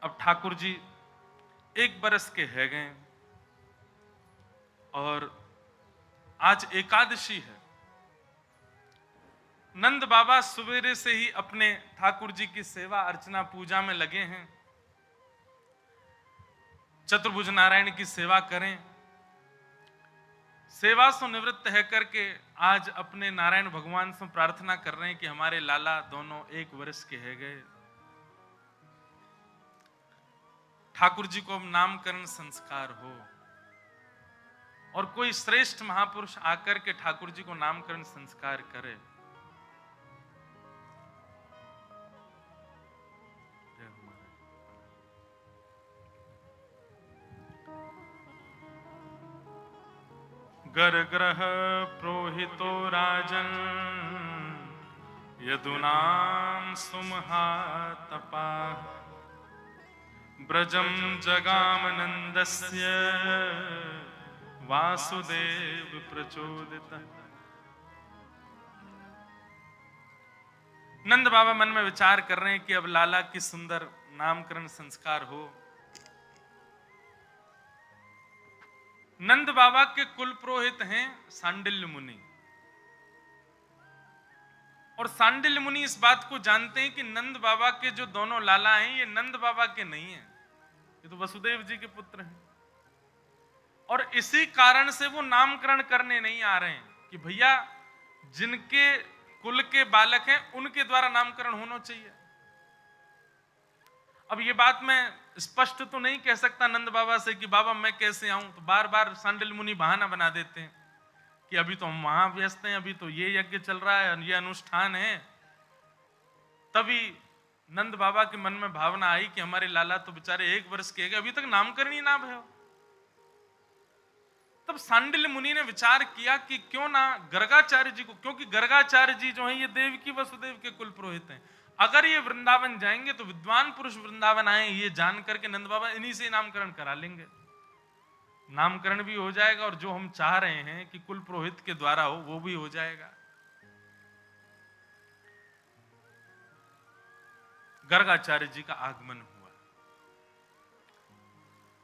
अब ठाकुर जी 1 बरस के है गए और आज एकादशी है। नंद बाबा सवेरे से ही अपने ठाकुर जी की सेवा अर्चना पूजा में लगे हैं। चतुर्भुज नारायण की सेवा करें, सेवा से निवृत्त है करके आज अपने नारायण भगवान से प्रार्थना कर रहे हैं कि हमारे लाला दोनों 1 वर्ष के है गए। ठाकुर जी को अब नामकरण संस्कार हो और कोई श्रेष्ठ महापुरुष आकर के ठाकुर जी को नामकरण संस्कार करे। गर ग्रह प्रोहितो राजन यदुनाम सुमहातपा ब्रजम जगामनंदस्य वासुदेव प्रचोदित। नंद बाबा मन में विचार कर रहे हैं कि अब लाला की सुंदर नामकरण संस्कार हो। नंद बाबा के कुल पुरोहित हैं सांडिल्य मुनि, और सांडिल्य मुनि इस बात को जानते हैं कि नंद बाबा के जो दोनों लाला हैं ये नंद बाबा के नहीं हैं, ये तो वसुदेव जी के पुत्र हैं। और इसी कारण से वो नामकरण करने नहीं आ रहे हैं कि भैया जिनके कुल के बालक हैं उनके द्वारा नामकरण होना चाहिए। अब ये बात मैं स्पष्ट तो नहीं कह सकता नंद बाबा से कि बाबा मैं कैसे आऊं, तो बार बार सांडिल्य मुनि बहाना बना देते हैं कि अभी तो हम वहां व्यस्त हैं, अभी तो ये यज्ञ चल रहा है, ये अनुष्ठान है। तभी नंद बाबा के मन में भावना आई कि हमारे लाला तो बेचारे 1 वर्ष के गए, अभी तक नामकरण ही ना भयो। तब सांडिल्य मुनि ने विचार किया कि क्यों ना गर्गाचार्य जी को, क्योंकि गर्गाचार्य जी जो है ये देवकी वसुदेव के कुल पुरोहित हैं, अगर ये वृंदावन जाएंगे तो विद्वान पुरुष वृंदावन आए ये जान करके नंद बाबा इन्हीं से नामकरण करा लेंगे, नामकरण भी हो जाएगा और जो हम चाह रहे हैं कि कुल पुरोहित के द्वारा हो वो भी हो जाएगा। गर्गाचार्य जी का आगमन हुआ।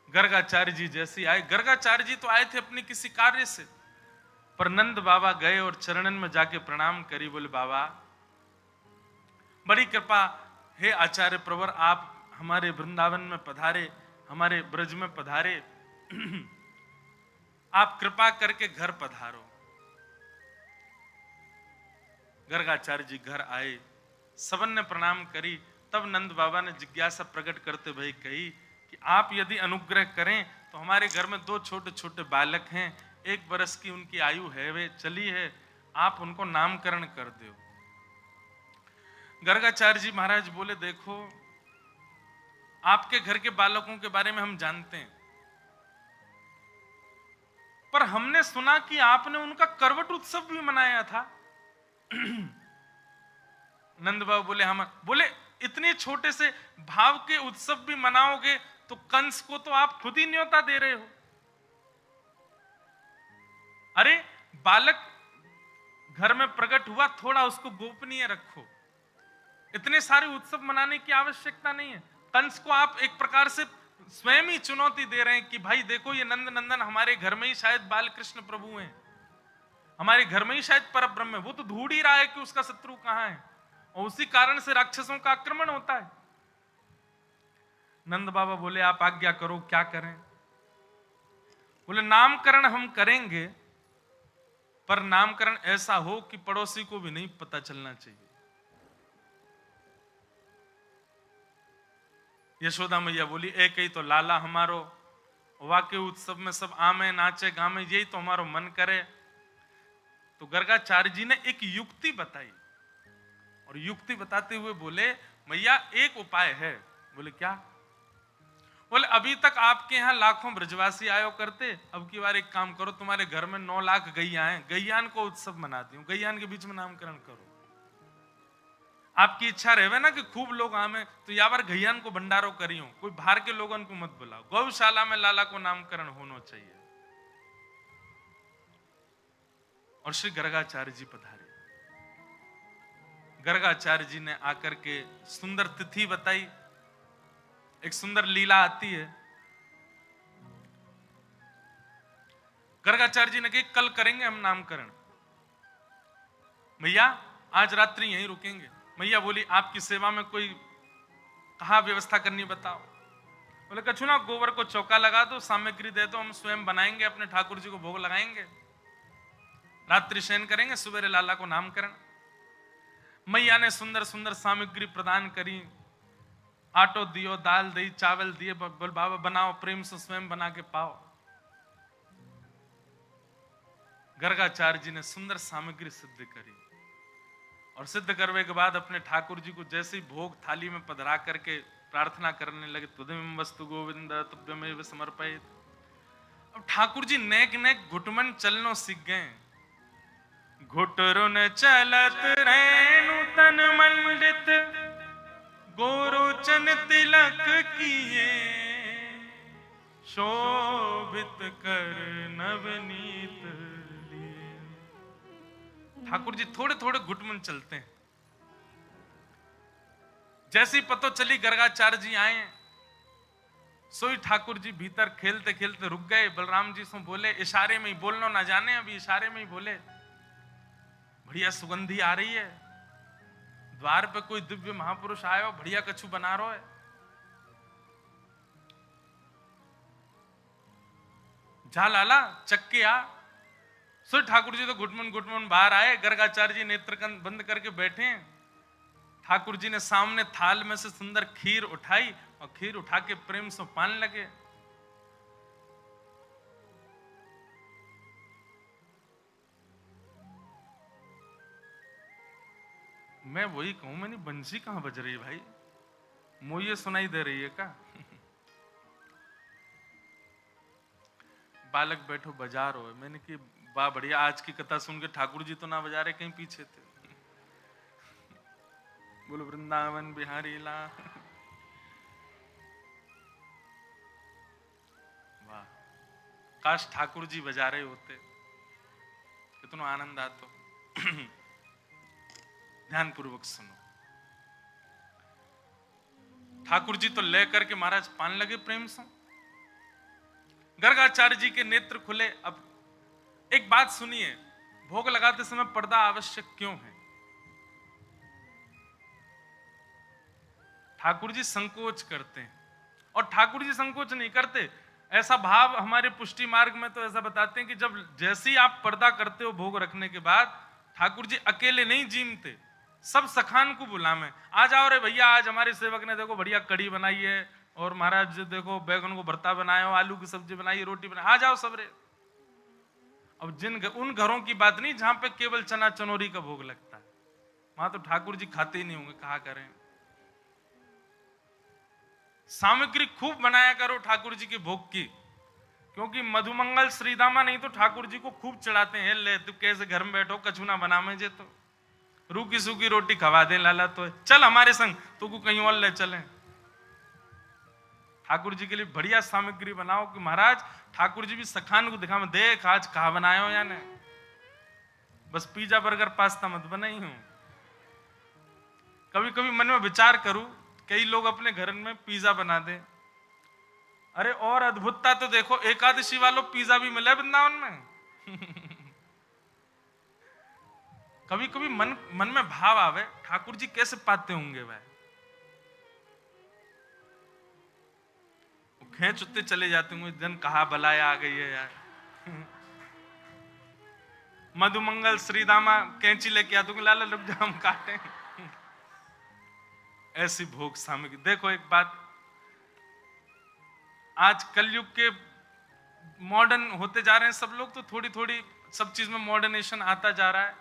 गर्गाचार्य जी जैसे आए, गर्गाचार्य जी तो आए थे अपने किसी कार्य से, पर नंद बाबा गए और चरणन में जाके प्रणाम करी, बोले बाबा बड़ी कृपा, हे आचार्य प्रवर आप हमारे वृंदावन में पधारे, हमारे ब्रज में पधारे, आप कृपा करके घर पधारो। गर्गाचार्य जी घर आए, सबन ने प्रणाम करी। तब नंद बाबा ने जिज्ञासा प्रकट करते भाई कही कि आप यदि अनुग्रह करें तो हमारे घर में 2 छोटे छोटे बालक हैं, 1 बरस की उनकी आयु है, वे चली है, आप उनको नामकरण कर दो। गर्गाचार्य जी महाराज बोले देखो आपके घर के बालकों के बारे में हम जानते हैं, पर हमने सुना कि आपने उनका करवट उत्सव भी मनाया था। नंद बाबा बोले हम, बोले इतने छोटे से भाव के उत्सव भी मनाओगे तो कंस को तो आप खुद ही न्योता दे रहे हो। अरे बालक घर में प्रकट हुआ, थोड़ा उसको गोपनीय रखो, इतने सारे उत्सव मनाने की आवश्यकता नहीं है। कंस को आप एक प्रकार से स्वयं ही चुनौती दे रहे हैं कि भाई देखो ये नंद नंदन हमारे घर में ही शायद बाल कृष्ण प्रभु हैं, हमारे घर में ही शायद परब्रह्म है, वो तो ढूंढ ही रहा है कि उसका शत्रु कहां है, और उसी कारण से राक्षसों का आक्रमण होता है। नंद बाबा बोले आप आज्ञा करो क्या करें। बोले नामकरण हम करेंगे, पर नामकरण ऐसा हो कि पड़ोसी को भी नहीं पता चलना चाहिए। यशोदा मैया बोली एक ही तो लाला हमारो, वाके उत्सव में सब आमे नाचे गामे, यही तो हमारो मन करे। तो गर्गाचार्य जी ने एक युक्ति बताई, और युक्ति बताते हुए बोले मैया एक उपाय है। बोले क्या? बोले अभी तक आपके यहाँ लाखों ब्रजवासी आयो करते, अब की बार एक काम करो, तुम्हारे घर में 9 लाख गैया हैं, गैयान को उत्सव मनाती हूँ, गैयान के बीच में नामकरण करो। आपकी इच्छा रहे ना कि खूब लोग आवे तो या बार गैयान को भंडारो करियो, कोई बाहर के लोगों को मत बुलाओ, गौशाला में लाला को नामकरण होना चाहिए। और श्री गर्गाचार्य जी पधारे। गर्गाचार्य जी ने आकर के सुंदर तिथि बताई, एक सुंदर लीला आती है। गर्गाचार्य जी ने कहा कल करेंगे हम नामकरण, भैया आज रात्रि यहीं रुकेंगे। मैया बोली आपकी सेवा में कोई कहा व्यवस्था करनी बताओ। बोले कछु ना, गोबर को चौका लगा दो, सामग्री दे दो, हम स्वयं बनाएंगे, अपने ठाकुर जी को भोग लगाएंगे, रात्रि शयन करेंगे, सुबह लाला को नामकरण। मैया ने सुंदर सुंदर सामग्री प्रदान करी, आटो दियो, दाल दी, चावल दिए, बोल बाबा बनाओ, प्रेम से स्वयं बना के पाओ। गर्गाचार्य जी ने सुंदर सामग्री सिद्ध करी और सिद्ध करने के बाद अपने ठाकुर जी को जैसे ही भोग थाली में पधरा करके प्रार्थना करने लगे, तुदमें वस्तु गोविंद तुभ्यमेव समर्पयेत्। अब ठाकुर जी नेक नेक घुटमन चलनो सीख गए। घुटरुन चलत रैनु तन मंडित, गोरोचन तिलक किए, शोभित कर नवनीत लिए। ठाकुर जी थोड़े थोड़े घुटमन चलते हैं। जैसी पतो चली गर्गाचार्य जी आए, सोई ठाकुर जी भीतर खेलते खेलते रुक गए। बलराम जी से बोले, इशारे में ही बोलना ना जाने, अभी इशारे में ही बोले, बढ़िया सुगंधी आ रही है, द्वार पे कोई दिव्य महापुरुष आयो, बढ़िया कछु बना रहो है। जा लाला चक्के आ। सो ठाकुर जी तो घुटमन घुटमन बाहर आए। गर्गाचार्य जी नेत्र बंद करके बैठे हैं। ठाकुर जी ने सामने थाल में से सुंदर खीर उठाई और खीर उठा के प्रेम से पान लगे। मैं वही कहूं, मैंने बंसी कहां बज रही है भाई, मुझे सुनाई दे रही है क्या? बालक बैठो बजा रहे हो। मैंने कि वाह बढ़िया, आज की कथा सुन के ठाकुर जी तो ना बजा रहे, कहीं पीछे थे। बोलो वृंदावन बिहारी ला। वाह, काश ठाकुर जी बजा रहे होते, कितना आनंद आता। ध्यान पूर्वक सुनो। ठाकुर जी तो ले करके महाराज पान लगे प्रेम से। गर्गाचार्य जी के नेत्र खुले। अब एक बात सुनिए, भोग लगाते समय पर्दा आवश्यक क्यों है? ठाकुर जी संकोच करते हैं, और ठाकुर जी संकोच नहीं करते। ऐसा भाव हमारे पुष्टि मार्ग में तो ऐसा बताते हैं कि जब जैसे ही आप पर्दा करते हो भोग रखने के बाद, ठाकुर जी अकेले नहीं जीमते, सब सखान को बुलावे, आ जाओ रे भैया, आज हमारे सेवक ने देखो बढ़िया कड़ी बनाई है, और महाराज देखो बैगन को भरता बनाया हो, आलू की सब्जी बनाई, रोटी बनाई, आ जाओ सब रे। अब उन घरों की बात नहीं जहां पे केवल चना चनोरी का भोग लगता है, वहां तो ठाकुर जी खाते ही नहीं होंगे, कहा करें। सामग्री खूब बनाया करो ठाकुर जी के भोग की, क्योंकि मधुमंगल श्रीदामा नहीं तो ठाकुर जी को खूब चढ़ाते हैं। ले तू कैसे घर में बैठो, कछु ना बना में जे, तो रूखी सूखी रोटी खवा दे लाला, तो चल हमारे संग, तू को कहीं और ले चले। ठाकुर जी के लिए बढ़िया सामग्री बनाओ कि महाराज ठाकुर जी भी सखान को दिखा में, देख आज कहा बनाए हो या नहीं, बस पिज्जा बर्गर पास्ता मत बनाई हूं। कभी कभी मन में विचार करूं, कई लोग अपने घर में पिज्जा बना दे, अरे और अद्भुतता तो देखो, एकादशी वालों पिज्जा भी मिला वृंदावन में। कभी कभी मन में भाव आवे, ठाकुर जी कैसे पाते होंगे वह, खेच उतने चले जाते होंगे, दिन कहा भलाया आ गई है यार। मधुमंगल श्रीदामा कैंची लेके आ दूंगा, लाला रुक जा हम काटे। ऐसी भोग सामग्री। देखो एक बात, आज कलयुग के मॉडर्न होते जा रहे हैं सब लोग, तो थोड़ी थोड़ी सब चीज में मॉडर्नेशन आता जा रहा है,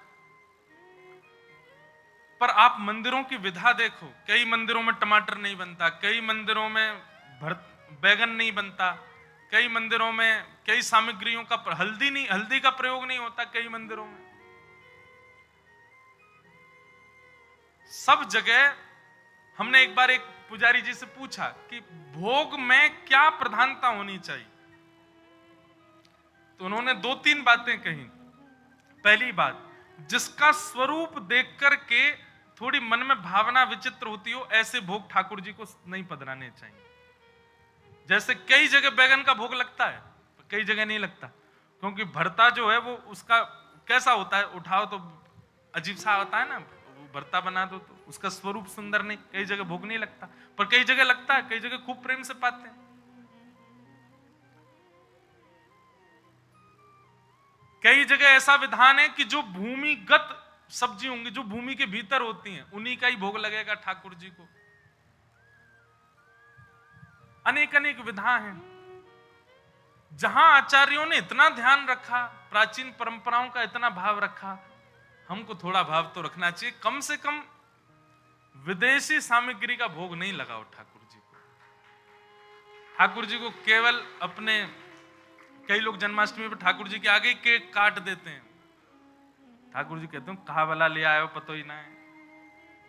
पर आप मंदिरों की विधा देखो, कई मंदिरों में टमाटर नहीं बनता, कई मंदिरों में बैगन नहीं बनता, कई मंदिरों में कई सामग्रियों का हल्दी का प्रयोग नहीं होता, कई मंदिरों में। सब जगह हमने एक बार एक पुजारी जी से पूछा कि भोग में क्या प्रधानता होनी चाहिए, तो उन्होंने 2-3 बातें कही। पहली बात, जिसका स्वरूप देख करके थोड़ी मन में भावना विचित्र होती हो, ऐसे भोग ठाकुर जी को नहीं पधराने चाहिए। जैसे कई जगह बैगन का भोग लगता है, कई जगह नहीं लगता, क्योंकि भरता जो है वो उसका कैसा होता है, उठाओ तो अजीब सा होता है ना, वो भरता बना दो तो उसका स्वरूप सुंदर नहीं, कई जगह भोग नहीं लगता, पर कई जगह लगता है, कई जगह खूब प्रेम से पाते हैं। कई जगह ऐसा विधान है कि जो भूमिगत सब्जी होंगी, जो भूमि के भीतर होती हैं, उन्हीं का ही भोग लगेगा ठाकुर जी को। अनेक अनेक विधा हैं। जहां आचार्यों ने इतना ध्यान रखा, प्राचीन परंपराओं का इतना भाव रखा, हमको थोड़ा भाव तो रखना चाहिए। कम से कम विदेशी सामग्री का भोग नहीं लगाओ ठाकुर जी को। ठाकुर जी को केवल अपने, कई लोग जन्माष्टमी पर ठाकुर जी के आगे केक काट देते हैं, ठाकुर जी कहते हैं कहा वाला ले आयो पतो ही ना है।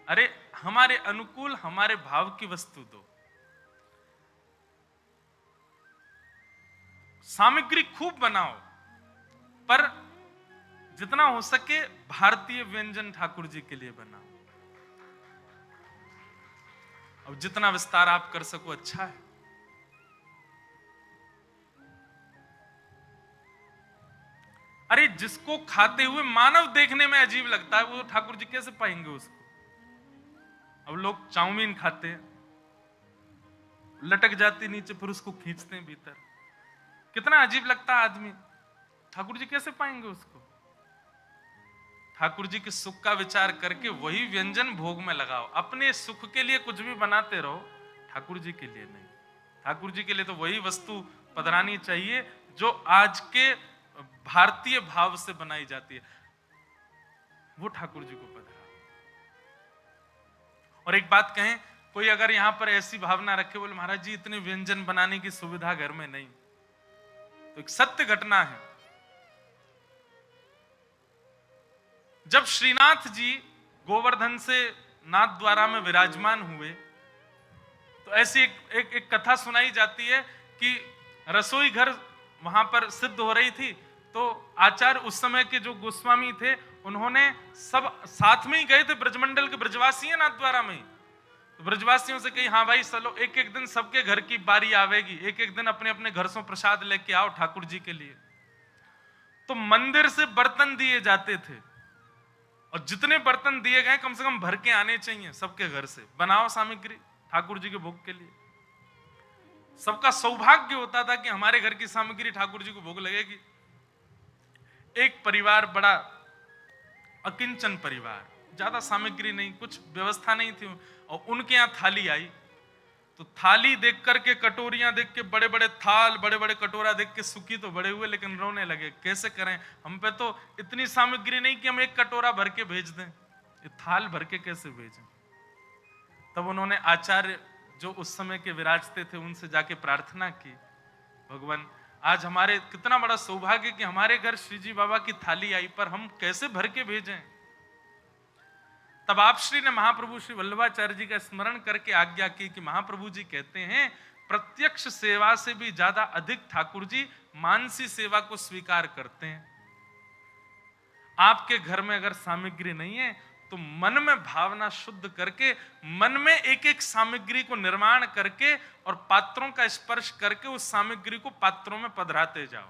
अरे हमारे अनुकूल हमारे भाव की वस्तु दो। सामग्री खूब बनाओ, पर जितना हो सके भारतीय व्यंजन ठाकुर जी के लिए बनाओ। अब जितना विस्तार आप कर सको अच्छा है। अरे जिसको खाते हुए मानव देखने में अजीब लगता है, वो ठाकुर जी कैसे पाएंगे उसको। अब लोग चाउमीन खाते हैं, लटक जाती नीचे, फिर उसको खींचते हैं भीतर, कितना अजीब लगता है आदमी, ठाकुर जी कैसे पाएंगे उसको। ठाकुर जी के सुख का विचार करके वही व्यंजन भोग में लगाओ। अपने सुख के लिए कुछ भी बनाते रहो, ठाकुर जी के लिए नहीं। ठाकुर जी के लिए तो वही वस्तु पधरानी चाहिए जो आज के भारतीय भाव से बनाई जाती है, वो ठाकुर जी को पधरा। और एक बात कहें, कोई अगर यहां पर ऐसी भावना रखे, बोले महाराज जी इतने व्यंजन बनाने की सुविधा घर में नहीं, तो एक सत्य घटना है। जब श्रीनाथ जी गोवर्धन से नाथ द्वारा में विराजमान हुए, तो ऐसी एक कथा सुनाई जाती है कि रसोई घर वहां पर सिद्ध हो रही थी, तो आचार्य उस समय के जो गोस्वामी थे, उन्होंने सब साथ में ही गए थे, ब्रजमंडल के ब्रजवासी हैं नाथ द्वारा में। तो ब्रजवासियों से कही हाँ भाई चलो, एक एक दिन सबके घर की बारी आवेगी, एक एक दिन अपने अपने घर से प्रसाद लेके आओ ठाकुर जी के लिए। तो मंदिर से बर्तन दिए जाते थे, और जितने बर्तन दिए गए कम से कम भर के आने चाहिए सबके घर से, बनाओ सामग्री ठाकुर जी के भोग के लिए। सबका सौभाग्य होता था कि हमारे घर की सामग्री ठाकुर जी को भोग लगेगी। एक परिवार, बड़ा अकिंचन परिवार, ज्यादा सामग्री नहीं, कुछ व्यवस्था नहीं थी, और उनके यहां थाली आई, तो थाली देख करके, कटोरियां देख के, बड़े बड़े थाल, बड़े बड़े कटोरा देख के सुखी तो बड़े हुए, लेकिन रोने लगे, कैसे करें, हम पे तो इतनी सामग्री नहीं कि हम एक कटोरा भर के भेज दें, ये थाल भर के कैसे भेजें। तब उन्होंने आचार्य जो उस समय के विराजते थे उनसे जाके प्रार्थना की, भगवान आज हमारे कितना बड़ा सौभाग्य कि हमारे घर श्री जी बाबा की थाली आई, पर हम कैसे भर के भेजें। तब आप श्री ने महाप्रभु श्री वल्लभाचार्य जी का स्मरण करके आज्ञा की कि महाप्रभु जी कहते हैं प्रत्यक्ष सेवा से भी ज्यादा अधिक ठाकुर जी मानसी सेवा को स्वीकार करते हैं। आपके घर में अगर सामग्री नहीं है तो मन में भावना शुद्ध करके, मन में एक एक सामग्री को निर्माण करके और पात्रों का स्पर्श करके उस सामग्री को पात्रों में पधराते जाओ।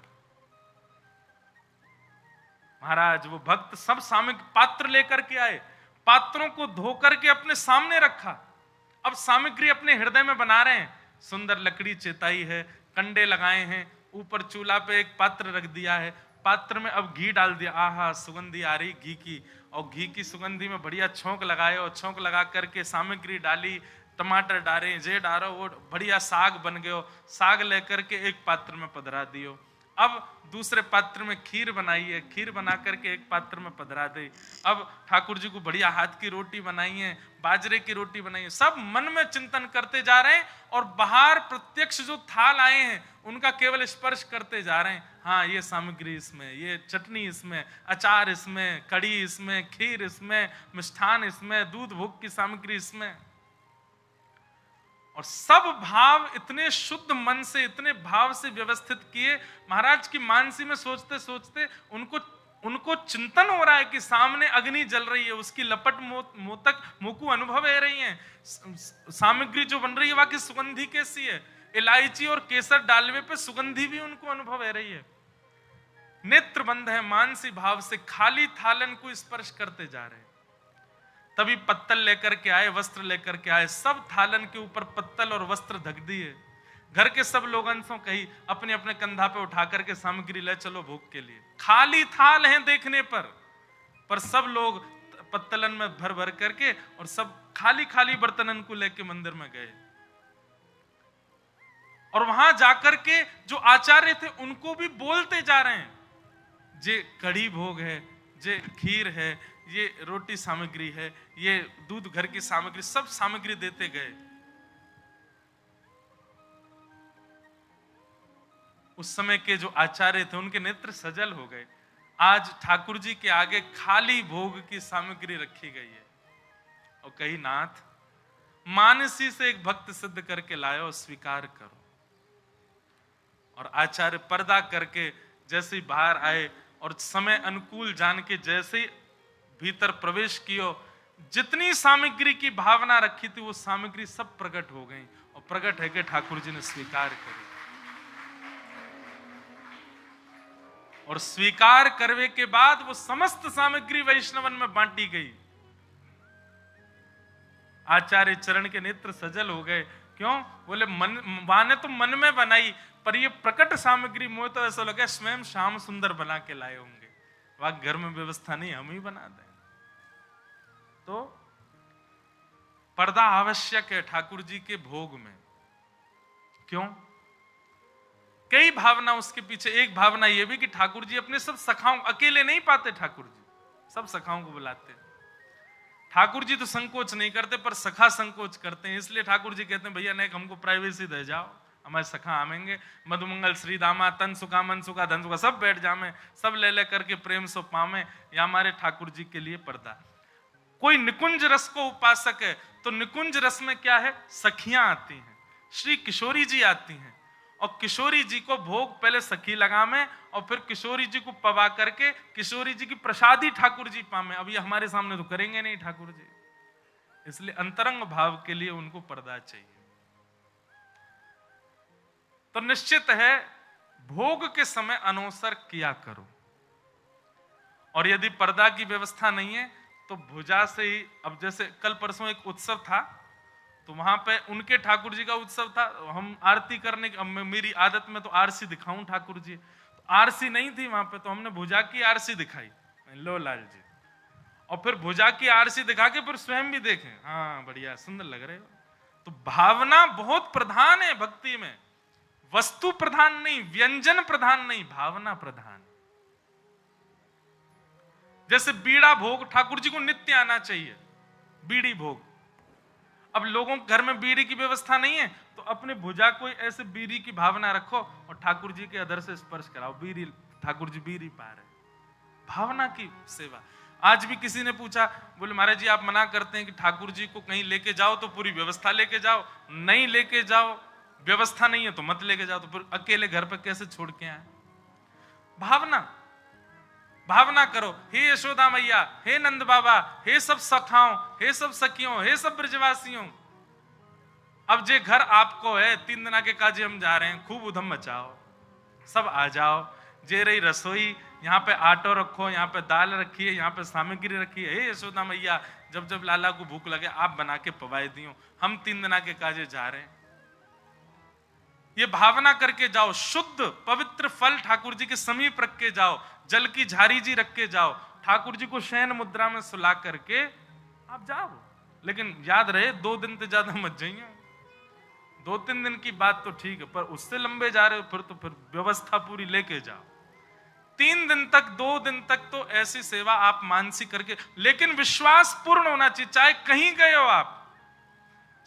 महाराज वो भक्त सब सामग्री पात्र लेकर के आए, पात्रों को धो करके अपने सामने रखा, अब सामग्री अपने हृदय में बना रहे हैं। सुंदर लकड़ी चेताई है, कंडे लगाए हैं, ऊपर चूल्हा पे एक पात्र रख दिया है, पात्र में अब घी डाल दिया, आहा सुगंधी आ रही घी की, और घी की सुगंधी में बढ़िया छौंक लगाए, और छौंक लगा करके सामग्री डाली, टमाटर डाले, जे डालो, वो बढ़िया साग बन गयो, साग लेकर के एक पात्र में पधरा दियो। अब दूसरे पात्र में खीर बनाई है, खीर बना करके एक पात्र में पधरा दे। अब ठाकुर जी को बढ़िया हाथ की रोटी बनाई है, बाजरे की रोटी बनाई है, सब मन में चिंतन करते जा रहे हैं, और बाहर प्रत्यक्ष जो थाल आए हैं उनका केवल स्पर्श करते जा रहे हैं। हाँ ये सामग्री इसमें, ये चटनी इसमें, अचार इसमें, कड़ी इसमें, खीर इसमें, मिष्ठान इसमें, दूध भोग की सामग्री इसमें, और सब भाव इतने शुद्ध मन से, इतने भाव से व्यवस्थित किए। महाराज की मानसी में सोचते सोचते उनको चिंतन हो रहा है कि सामने अग्नि जल रही है, उसकी लपट मोतक मोकू अनुभव है रही है, सामग्री जो बन रही है वहां की सुगंधी कैसी है, इलायची और केसर डालवे पे सुगंधी भी उनको अनुभव है रही है। नेत्र बंद है मानसी भाव से, खाली थालन को स्पर्श करते जा रहे हैं। तभी पत्तल लेकर के आए, वस्त्र लेकर के आए, सब थालन के ऊपर पत्तल और वस्त्र ढक दिए। घर के सब लोग अंशों कही अपने अपने कंधा पे उठा करके सामग्री ले चलो भोग के लिए। खाली थाल हैं देखने पर सब लोग पत्तलन में भर भर करके और सब खाली खाली बर्तनन को लेके मंदिर में गए। और वहां जाकर के जो आचार्य थे उनको भी बोलते जा रहे हैं, जे कढ़ी भोग है, जे खीर है, ये रोटी सामग्री है, ये दूध घर की सामग्री, सब सामग्री देते गए। उस समय के जो आचार्य थे उनके नेत्र सजल हो गए। आज ठाकुर जी के आगे खाली भोग की सामग्री रखी गई है और कही नाथ मानसी से एक भक्त सिद्ध करके लायो, स्वीकार करो। और आचार्य पर्दा करके जैसे ही बाहर आए और समय अनुकूल जान के जैसे ही भीतर प्रवेश कियो, जितनी सामग्री की भावना रखी थी वो सामग्री सब प्रकट हो गई और प्रकट है कि ठाकुर जी ने स्वीकार करी। और स्वीकार करने के बाद वो समस्त सामग्री वैष्णवन में बांटी गई। आचार्य चरण के नेत्र सजल हो गए। क्यों? बोले माने तो मन में बनाई, पर ये प्रकट सामग्री मुझे तो ऐसा लगा स्वयं श्याम सुंदर बना के लाए होंगे, वहां घर में व्यवस्था नहीं, हम ही बना दें। तो पर्दा आवश्यक है ठाकुर जी के भोग में। क्यों? कई भावना उसके पीछे। एक भावना यह भी कि ठाकुर जी अपने सब सखाओं, अकेले नहीं पाते ठाकुर जी, सब सखाओं को बुलाते हैं। ठाकुर जी तो संकोच नहीं करते पर सखा संकोच करते हैं, इसलिए ठाकुर जी कहते हैं भैया नहीं हमको प्राइवेसी दे जाओ, हमारे सखा आवेंगे, मधुमंगल श्री दामा तन सुखा मन सुखा धन सुखा सब बैठ जामे, सब ले ले करके प्रेम सो पावे। या हमारे ठाकुर जी के लिए पर्दा। कोई निकुंज रस को उपासक है तो निकुंज रस में क्या है, सखियां आती हैं, श्री किशोरी जी आती हैं और किशोरी जी को भोग पहले सखी लगावे और फिर किशोरी जी को पवा करके किशोरी जी की प्रसादी ठाकुर जी पावे। अब ये हमारे सामने तो करेंगे नहीं ठाकुर जी, इसलिए अंतरंग भाव के लिए उनको पर्दा चाहिए। तो निश्चित है भोग के समय अनवसर किया करो। और यदि पर्दा की व्यवस्था नहीं है तो भुजा से ही, अब जैसे कल परसों एक उत्सव था तो वहां पे उनके ठाकुर जी का उत्सव था, हम आरती करने की, मेरी आदत में तो आरसी दिखाऊं ठाकुर जी, तो आरसी नहीं थी वहां पे, तो हमने भुजा की आरसी दिखाई, लो लाल जी, और फिर भुजा की आरसी दिखा के फिर स्वयं भी देखें, हाँ बढ़िया सुंदर लग रहे हो। तो भावना बहुत प्रधान है भक्ति में, वस्तु प्रधान नहीं, व्यंजन प्रधान नहीं, भावना प्रधान। जैसे बीड़ा भोग ठाकुर जी को नित्य आना चाहिए, बीड़ी भोग। अब लोगों के घर में बीड़ी की व्यवस्था नहीं है तो अपने भुजा कोई ऐसे बीड़ी की भावना रखो और ठाकुर जी के अधर से स्पर्श कराओ, बीड़ी ठाकुर जी बीड़ी पा रहे, भावना की सेवा। आज भी किसी ने पूछा, बोले महाराज जी आप मना करते हैं कि ठाकुर जी को कहीं लेके जाओ तो पूरी व्यवस्था लेके जाओ, नहीं लेके जाओ, व्यवस्था नहीं है तो मत लेके जाओ, तो फिर अकेले घर पे कैसे छोड़ के आए। भावना करो, हे यशोदा मैया, हे नंद बाबा, हे सब सखाओं, हे सब सखियों, हे सब ब्रजवासियों, अब जे घर आपको है 3 दिन के काजे हम जा रहे हैं, खूब उधम मचाओ, सब आ जाओ। जे रही रसोई, यहाँ पे आटो रखो, यहाँ पे दाल रखी है, यहाँ पे सामग्री रखी है, हे यशोदा मैया जब जब लाला को भूख लगे आप बना के पवाए दियो, हम 3 दिन के काजे जा रहे हैं। ये भावना करके जाओ, शुद्ध पवित्र फल ठाकुर जी के समीप रख के जाओ, जल की झारी जी रख के जाओ, ठाकुर जी को शयन मुद्रा में सुला करके आप जाओ। लेकिन याद रहे 2 दिन से ज्यादा मत जाइए, 2-3 दिन की बात तो ठीक है, पर उससे लंबे जा रहे हो फिर तो फिर व्यवस्था पूरी लेके जाओ। 3 दिन तक 2 दिन तक तो ऐसी सेवा आप मानसिक करके, लेकिन विश्वास पूर्ण होना चाहिए। चाहे कहीं गए हो आप,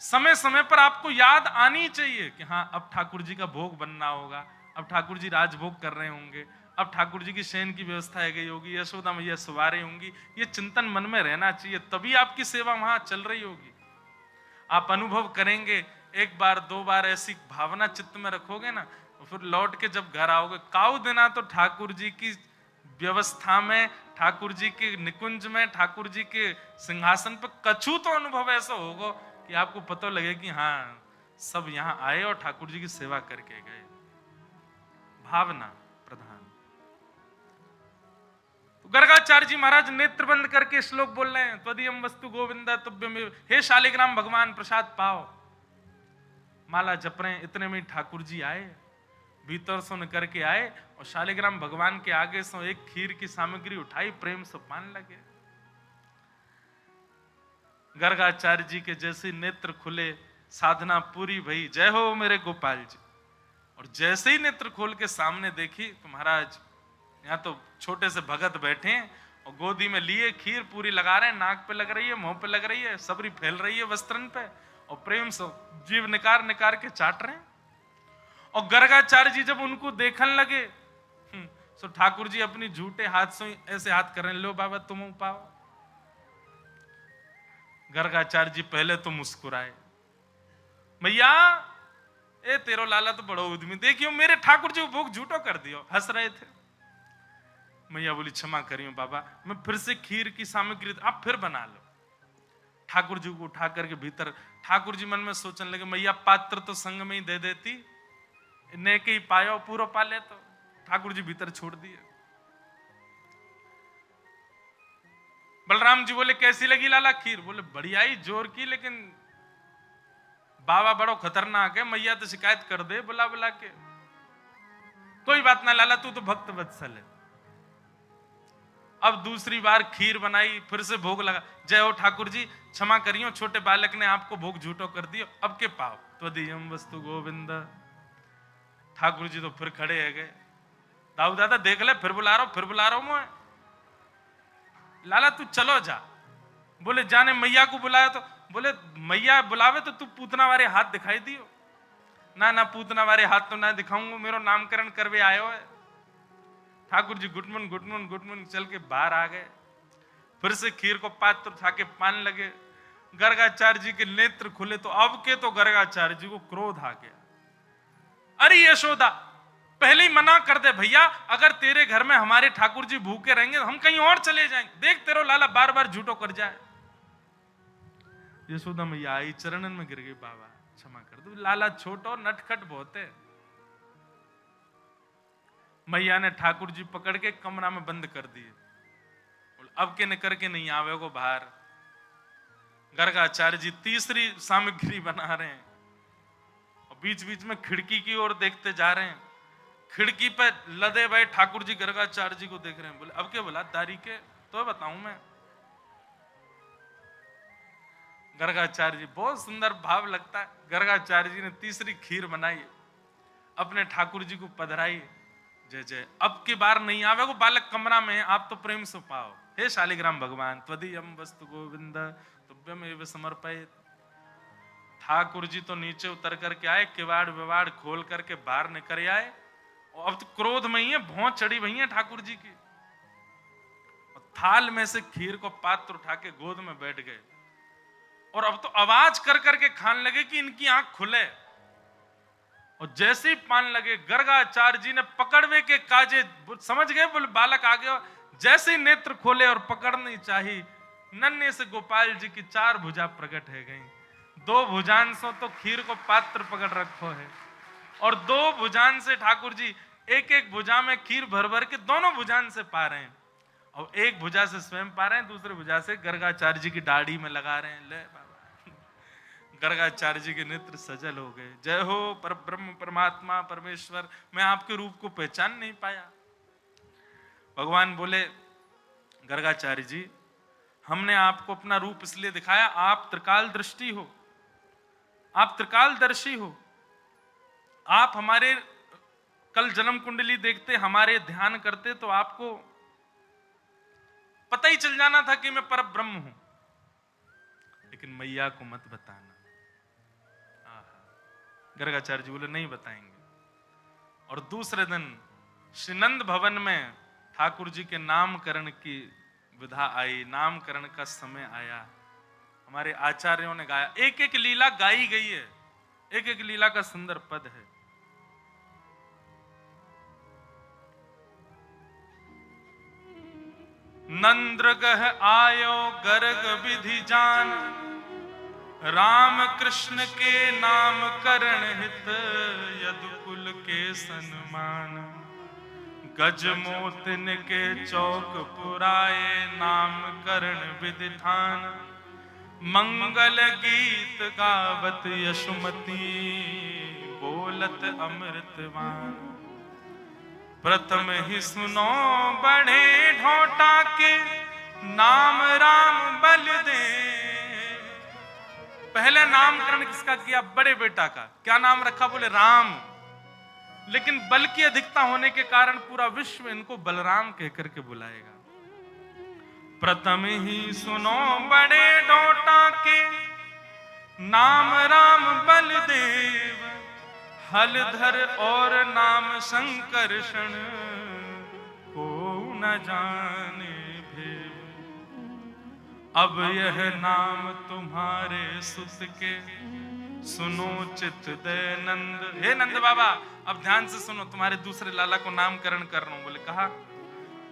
समय समय पर आपको याद आनी चाहिए कि हाँ अब ठाकुर जी का भोग बनना होगा, अब ठाकुर जी राजभोग कर रहे होंगे, अब ठाकुर जी की शयन की व्यवस्था है गई होगी, यशोदा मैया सुवारे होंगी, ये चिंतन मन में रहना चाहिए, तभी आपकी सेवा वहां चल रही होगी। आप अनुभव करेंगे, 1 बार 2 बार ऐसी भावना चित्त में रखोगे ना, तो फिर लौट के जब घर आओगे, काऊ देना तो ठाकुर जी की व्यवस्था में, ठाकुर जी के निकुंज में, ठाकुर जी के सिंहासन पर कछु तो अनुभव ऐसा होगा कि आपको पता लगे कि हाँ सब यहां आए और ठाकुर जी की सेवा करके गए। भावना प्रधान। तो गर्गाचार्य जी महाराज नेत्र बंद करके श्लोक बोल रहे हैं, त्वदीयम वस्तु गोविंदा तुभ्यमेव, हे शालिग्राम भगवान प्रसाद पाओ। माला जप रहे हैं, इतने में ठाकुर जी आए, भीतर से निकल के आए और शालिग्राम भगवान के आगे से एक खीर की सामग्री उठाई, प्रेम से पान लगे। गर्गाचार्य जी के जैसे नेत्र खुले, साधना पूरी भई, जय हो मेरे गोपाल जी। और जैसे ही नेत्र खोल के सामने देखी तो महाराज यहाँ तो छोटे से भगत बैठे हैं और गोदी में लिए खीर पूरी लगा रहे हैं, नाक पे लग रही है, मुंह पे लग रही है, सबरी फैल रही है वस्त्रन पे, और प्रेम से जीव निकार निकार के चाट रहे हैं। और गर्गाचार्य जी जब उनको देखने लगे तो ठाकुर जी अपनी झूठे हाथ से ऐसे हाथ कर रहे हैं, लो बाबा तुम पाओ। गर्गाचार्य जी पहले तो मुस्कुराए, मैया ए तेरो लाला तो बड़ो उद्यमी, देखियो मेरे ठाकुर जी को भूख झूठो कर दियो। हंस रहे थे। मैया बोली क्षमा करियो बाबा, मैं फिर से खीर की सामग्री आप फिर बना लो। ठाकुर जी को उठा करके भीतर, ठाकुर जी मन में सोचने लगे, मैया पात्र तो संग में ही दे देती, ने के ही पायो पूरा पा ले। तो ठाकुर जी भीतर छोड़ दिए। बलराम जी बोले कैसी लगी लाला खीर? बोले बढ़िया ही जोर की, लेकिन बाबा बड़ो खतरनाक है, मैया तो शिकायत कर दे बुला बुला के। कोई बात ना लाला, तू तो भक्त वत्सल है। अब दूसरी बार खीर बनाई, फिर से भोग लगा, जय हो ठाकुर जी क्षमा करियो, छोटे बालक ने आपको भोग झूठो कर दियो, अब के पाओ त्वदीयम वस्तु गोविंद। ठाकुर जी तो फिर खड़े है गए, दाऊ दादा देख ले फिर बुला रहा हूं मैं। लाला तू चलो जा। बोले जाने मैया को बुलाया तो? बोले मैया बुलावे तो तू पूतना वाले हाथ दिखाई दियो। ना ना पूतना वाले हाथ तो ना दिखाऊंगा, मेरो नामकरण करवे आयो है। ठाकुर जी गुटमुन गुटमुन गुटमुन चल के बाहर आ गए। फिर से खीर को पात्र उठा के पान लगे। गर्गाचार्य जी के नेत्र खुले तो अब के तो गर्गाचार्य जी को क्रोध आ गया। अरे यशोदा पहले ही मना कर दे भैया, अगर तेरे घर में हमारे ठाकुर जी भूखे रहेंगे हम कहीं और चले जाएंगे, देख तेरो लाला बार बार झूठो कर जाए। यशोदा मैया आई, चरणन में गिर गई, बाबा क्षमा कर दो, लाला छोटो नटखट बहुत है। मैया ने ठाकुर जी पकड़ के कमरा में बंद कर दिए, अब के न करके नहीं आवे को बाहर। गर्गाचार्य जी तीसरी सामग्री बना रहे हैं और बीच बीच में खिड़की की ओर देखते जा रहे हैं। खिड़की पे लदे भाई ठाकुर जी गर्गाचार्य जी को देख रहे हैं। बोले अब क्या बोला तारी के तो बताऊं मैं। गर्गाचार्य जी बहुत सुंदर भाव लगता है। गर्गाचार्य जी ने तीसरी खीर बनाई, अपने ठाकुर जी को पधराई, जय जय अब की बार नहीं आवे वो बालक कमरा में, आप तो प्रेम से पाओ। हे शालिग्राम भगवान त्वदीयम वस्तु गोविंद तुभ्यमेव समर्पयेत्। ठाकुर जी तो नीचे उतर करके आए, किवाड़ विवाड़ खोल करके बाहर निकल आए और अब तो क्रोध में ही है, भौं चढ़ी हुई है ठाकुर जी की। और थाल में से खीर को पात्र उठा के गोद में बैठ गए और अब तो आवाज कर करके खाने लगे कि इनकी आंख खुले। और जैसे ही पान लगे गर्गाचार्य जी ने पकड़वे के काजे, समझ गए बोले बालक आ गया, जैसे ही नेत्र खोले और पकड़नी चाहिए, नन्हे से गोपाल जी की चार भुजा प्रकट है गई। दो भुजान से तो खीर को पात्र पकड़ रखो है और दो भुजान से ठाकुर जी एक एक भुजा में खीर भर भर के दोनों भुजान से पा रहे हैं। और एक भुजा से स्वयं पा रहे हैं, दूसरे भुजा से गर्गाचार्य जी की दाढ़ी में लगा रहे हैं। ले बाबा, गर्गाचार्य जी के नेत्र सजल हो गए। जय हो पर ब्रह्म परमात्मा परमेश्वर, मैं आपके रूप को पहचान नहीं पाया। भगवान बोले गर्गाचार्य जी हमने आपको अपना रूप इसलिए दिखाया, आप त्रिकाल दृष्टि हो, आप त्रिकालदर्शी हो। आप हमारे कल जन्म कुंडली देखते, हमारे ध्यान करते तो आपको पता ही चल जाना था कि मैं पर ब्रह्म हूं, लेकिन मैया को मत बताना। गर्गाचार्य जी बोले नहीं बताएंगे। और दूसरे दिन श्रीनंद भवन में ठाकुर जी के नामकरण की विधा आई, नामकरण का समय आया। हमारे आचार्यों ने गाया, एक एक लीला गाई गई है, एक एक लीला का सुंदर पद है। नंद्र गह आयो गर्ग विधि जान, राम कृष्ण के नाम करण हित यदुकुल के सन्मान। गज मोतिन के चौक पुराए नाम करण विधि ठान। मंगल गीत गावत यशुमती बोलत अमृतवान। प्रथम ही सुनो बड़े ढोटा के नाम राम बलदेव। पहले नामकरण किसका किया? बड़े बेटा का। क्या नाम रखा? बोले राम। लेकिन बल की अधिकता होने के कारण पूरा विश्व इनको बलराम कहकर के बुलाएगा। प्रथम ही सुनो बड़े ढोटा के नाम राम बलदेव। हलधर और नाम संकर्षण को न जाने भेद। अब यह नाम तुम्हारे सुत के सुनो चित दयानंद। हे नंद बाबा अब ध्यान से सुनो, तुम्हारे दूसरे लाला को नामकरण कर रहा हूं। बोले कहा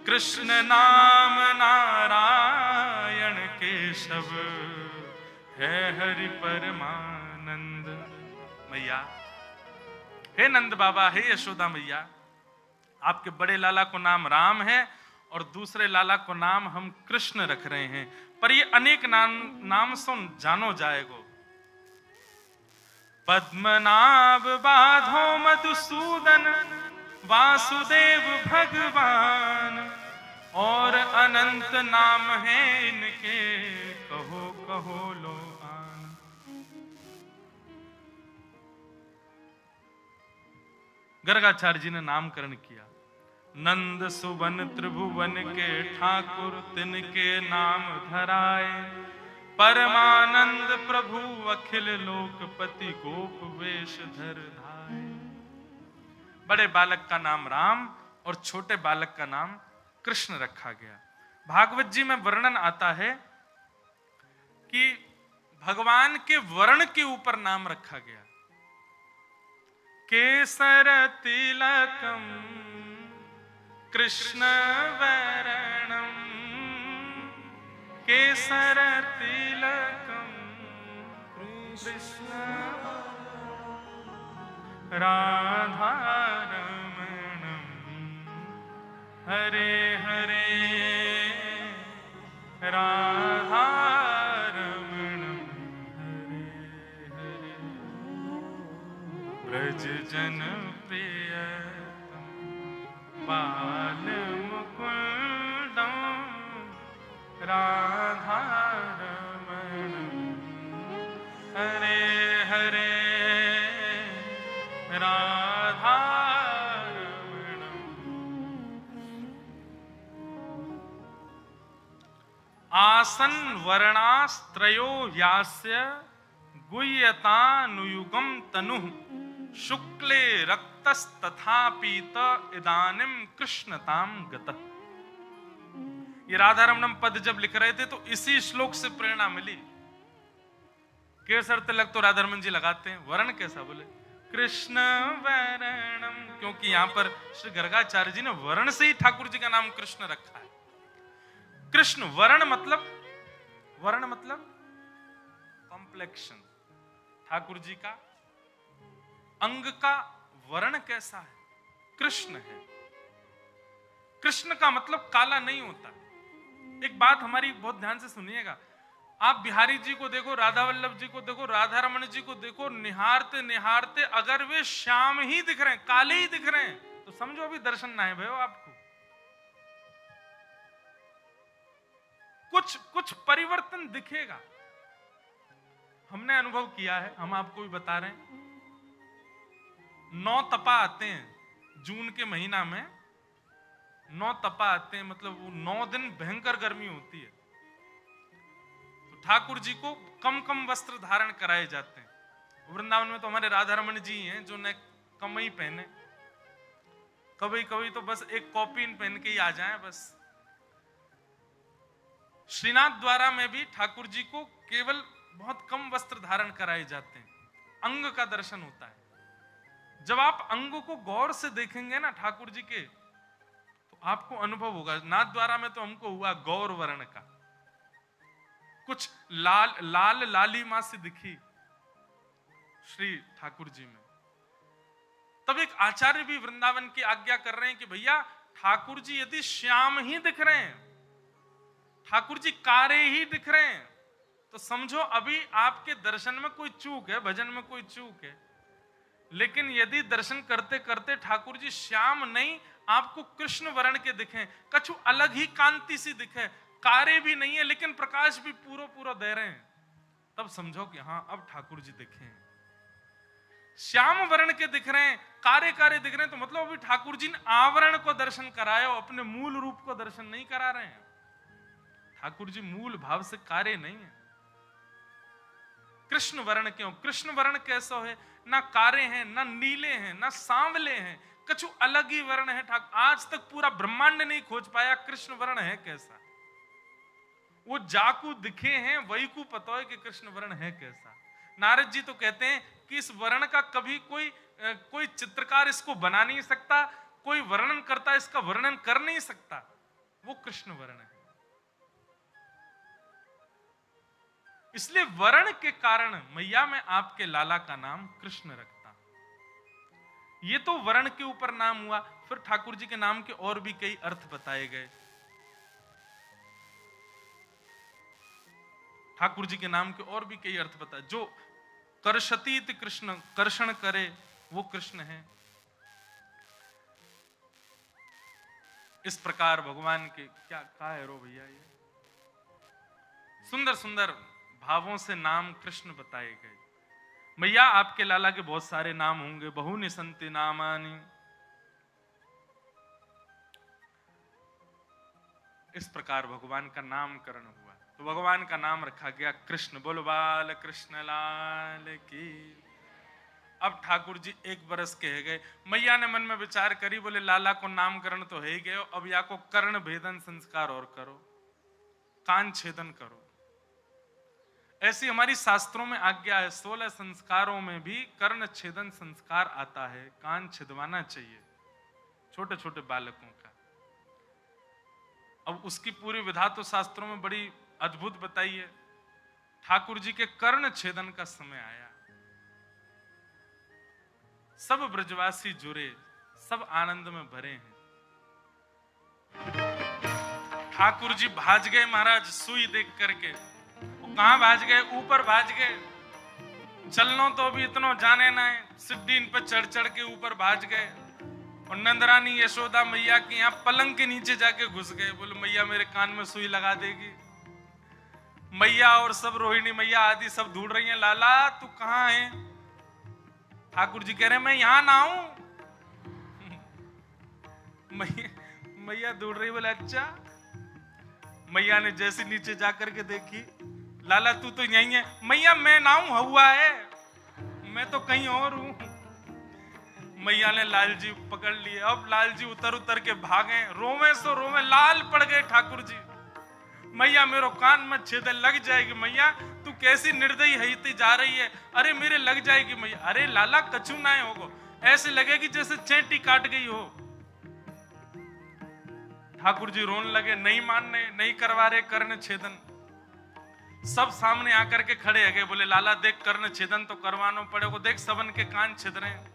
कृष्ण नाम नारायण केशव है हरि परमानंद। मैया, हे नंद बाबा, हे यशोदा मैया, आपके बड़े लाला को नाम राम है और दूसरे लाला को नाम हम कृष्ण रख रहे हैं, पर ये अनेक नाम सुन जानो जाएगो। पद्मनाभ बाधो मधुसूदन वासुदेव भगवान। और अनंत नाम है इनके कहो कहो लो आन। गर्गाचार्य जी ने नामकरण किया। नंद सुवन त्रिभुवन के ठाकुर तिनके नाम धराए। परमानंद प्रभु अखिल लोकपति गोप वेश धर धाय। बड़े बालक का नाम राम और छोटे बालक का नाम कृष्ण रखा गया। भागवत जी में वर्णन आता है कि भगवान के वर्ण के ऊपर नाम रखा गया। केसर तिलकम कृष्ण वरणम। केसर तिलकम कृष्ण राधारमणम। हरे हरे राधारमणम हरे हरे। ब्रज जन प्रियतम बाल मुकुंदम राधारमणम हरे हरे राधारमणम। आसन वर्णास्त्रयो यास्य गुह्यतानुयुगम तनुः। शुक्ले रक्तस्तथा पीत इदानीम कृष्णताम गतः। ये राधारमणम पद जब लिख रहे थे तो इसी श्लोक से प्रेरणा मिली। केसर तिलक तो राधारमण जी लगाते हैं, वर्ण कैसा? बोले कृष्ण वरणम, क्योंकि यहां पर श्री गर्गाचार्य जी ने वर्ण से ही ठाकुर जी का नाम कृष्ण रखा है। कृष्ण वर्ण मतलब कॉम्प्लेक्शन। ठाकुर जी का अंग का वर्ण कैसा है? कृष्ण है। कृष्ण का मतलब काला नहीं होता। एक बात हमारी बहुत ध्यान से सुनिएगा। आप बिहारी जी को देखो, राधा वल्लभ जी को देखो, राधा रमन जी को देखो, निहारते निहारते अगर वे श्याम ही दिख रहे हैं, काले ही दिख रहे हैं, तो समझो अभी दर्शन ना है भयो आपको। कुछ परिवर्तन दिखेगा। हमने अनुभव किया है, हम आपको भी बता रहे हैं। 9 तपा आते हैं जून के महीना में। 9 तपा आते हैं, मतलब वो 9 दिन भयंकर गर्मी होती है। तो ठाकुर जी को कम वस्त्र धारण कराए जाते हैं। वृंदावन में तो हमारे राधा रमन जी हैं जो न कम ही पहने, कभी तो बस एक कॉपीन पहन के ही आ जाएं बस। श्रीनाथ द्वारा में भी ठाकुर जी को केवल बहुत कम वस्त्र धारण कराए जाते हैं, अंग का दर्शन होता है। जब आप अंग को गौर से देखेंगे ना ठाकुर जी के, तो आपको अनुभव होगा। नाथ द्वारा में तो हमको हुआ गौर वर्ण का। कुछ लाल लाल लालिमा से दिखी श्री ठाकुर जी में। तब एक आचार्य भी वृंदावन की आज्ञा कर रहे हैं कि भैया ठाकुर जी यदि श्याम ही दिख रहे हैं, ठाकुर जी कारे ही दिख रहे हैं, तो समझो अभी आपके दर्शन में कोई चूक है, भजन में कोई चूक है। लेकिन यदि दर्शन करते करते ठाकुर जी श्याम नहीं, आपको कृष्ण वर्ण के दिखे, कछु अलग ही कांति सी दिखे, कारे भी नहीं है लेकिन प्रकाश भी पूरा पूरा दे रहे हैं, तब समझो कि हाँ अब ठाकुर जी दिखे। श्याम वर्ण के दिख रहे हैं, कारे कारे दिख रहे हैं, तो मतलब अभी ठाकुर जी ने आवरण को दर्शन कराया, अपने मूल रूप को दर्शन नहीं करा रहे हैं। ठाकुर जी मूल भाव से कारे नहीं है। कृष्ण वर्ण क्यों? कृष्ण वर्ण कैसा है? ना कारे हैं, ना नीले हैं, ना सांवले हैं, कछु अलग ही वर्ण है। आज तक पूरा ब्रह्मांड नहीं खोज पाया कृष्ण वर्ण है कैसा। वो जाकू दिखे हैं वही को पता है कि कृष्ण वर्ण है कैसा। नारद जी तो कहते हैं कि इस वर्ण का कभी कोई चित्रकार इसको बना नहीं सकता, कोई वर्णन करता इसका वर्णन कर नहीं सकता, वो कृष्ण वर्ण है। इसलिए वर्ण के कारण मैया मैं आपके लाला का नाम कृष्ण रखता। ये तो वर्ण के ऊपर नाम हुआ, फिर ठाकुर जी के नाम के और भी कई अर्थ बताए गए। ठाकुर जी के नाम के और भी कई अर्थ बताए। जो कर्षतीत कृष्ण, कर्षण करे वो कृष्ण है। इस प्रकार भगवान के क्या है रो भैया, ये सुंदर सुंदर भावों से नाम कृष्ण बताए गए। मैया आपके लाला के बहुत सारे नाम होंगे, बहुनि संति नामानि। इस प्रकार भगवान का नामकरण हुआ, तो भगवान का नाम रखा गया कृष्ण। बोलो बाल कृष्ण लाल की। अब ठाकुर जी 1 बरस के है गए। मैया ने मन में विचार करी, बोले लाला को नामकरण तो है ही गए, अब या को कर्ण भेदन संस्कार और करो, कान छेदन करो। ऐसी हमारी शास्त्रों में आज्ञा है, 16 संस्कारों में भी कर्ण छेदन संस्कार आता है, कान छिदवाना चाहिए छोटे छोटे बालकों का। अब उसकी पूरी विधा तो शास्त्रों में बड़ी अद्भुत बताई है। ठाकुर जी के कर्ण छेदन का समय आया, सब ब्रजवासी जुड़े, सब आनंद में भरे हैं। ठाकुर जी भाज गए महाराज सुई देख करके। कहां भाज गए? ऊपर भाज गए। चलनो तो भी इतना जाने ना है, सिद्दीन पे चढ़ चढ़ के ऊपर भाज गए। और नंदरानी यशोदा मैया के यहाँ पलंग के नीचे जाके घुस गए। बोले मैया मेरे कान में सुई लगा देगी। मैया और सब रोहिणी मैया आदि सब ढूंढ रही हैं, लाला तू कहाँ है? ठाकुर जी कह रहे हैं मैं यहां ना हूं। मैया ढूंढ रही, बोले अच्छा। मैया ने जैसे नीचे जाकर के देखी, लाला तू तो यहीं है। मैया मैं ना हूं, हुआ है, मैं तो कहीं और हूं। मैया ने लाल जी पकड़ लिए। अब लाल जी उतर उतर के भागे, रोवे सो रोवे लाल पड़ गए ठाकुर जी। मैया मेरो कान में छेद लग जाएगी। मैया तू कैसी निर्दयी हईती जा रही है? अरे मेरे लग जाएगी मैया। अरे लाला कछु ना होगो, ऐसे लगेगी जैसे चेंटी काट गई हो। ठाकुर जी रोने लगे, नहीं मानने, नहीं करवा रहे कर्ण छेदन। सब सामने आकर के खड़े है गए। बोले लाला देख कर्ण छेदन तो करवाना पड़ेगा, देख सबन के कान छिद रहे हैं।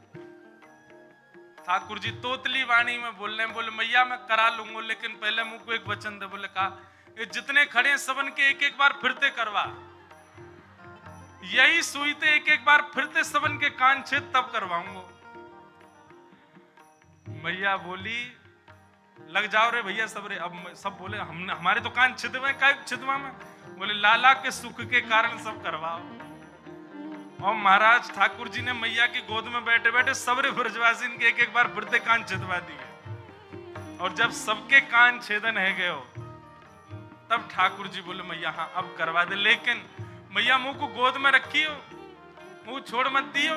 ठाकुर जी तोतली वाणी में बोल रहे हैं, बोले मैया मैं करा लूंगा, लेकिन पहले मुझ को एक वचन दे। बोले कहा ये जितने खड़े हैं सबन के एक एक बार फिरते करवा, यही सुईते एक एक बार फिरते सबन के कान छेद तब करवाऊंगा। मैया बोली लग जाओ रे भैया सब रे। अब सब बोले हमने हमारे तो कान छिदवे, काय छिदवा में? बोले लाला के सुख के कारण सब करवाओ। और महाराज ठाकुर जी ने मैया की गोद में बैठे बैठे सबरे ब्रजवासी के एक एक बार फिरते कान छिदवा दिए। और जब सबके कान छेदन है गए हो, तब ठाकुर जी बोले मैया हाँ अब करवा दे, लेकिन मैया मुंह को गोद में रखी हो, मुंह छोड़ मत दियो।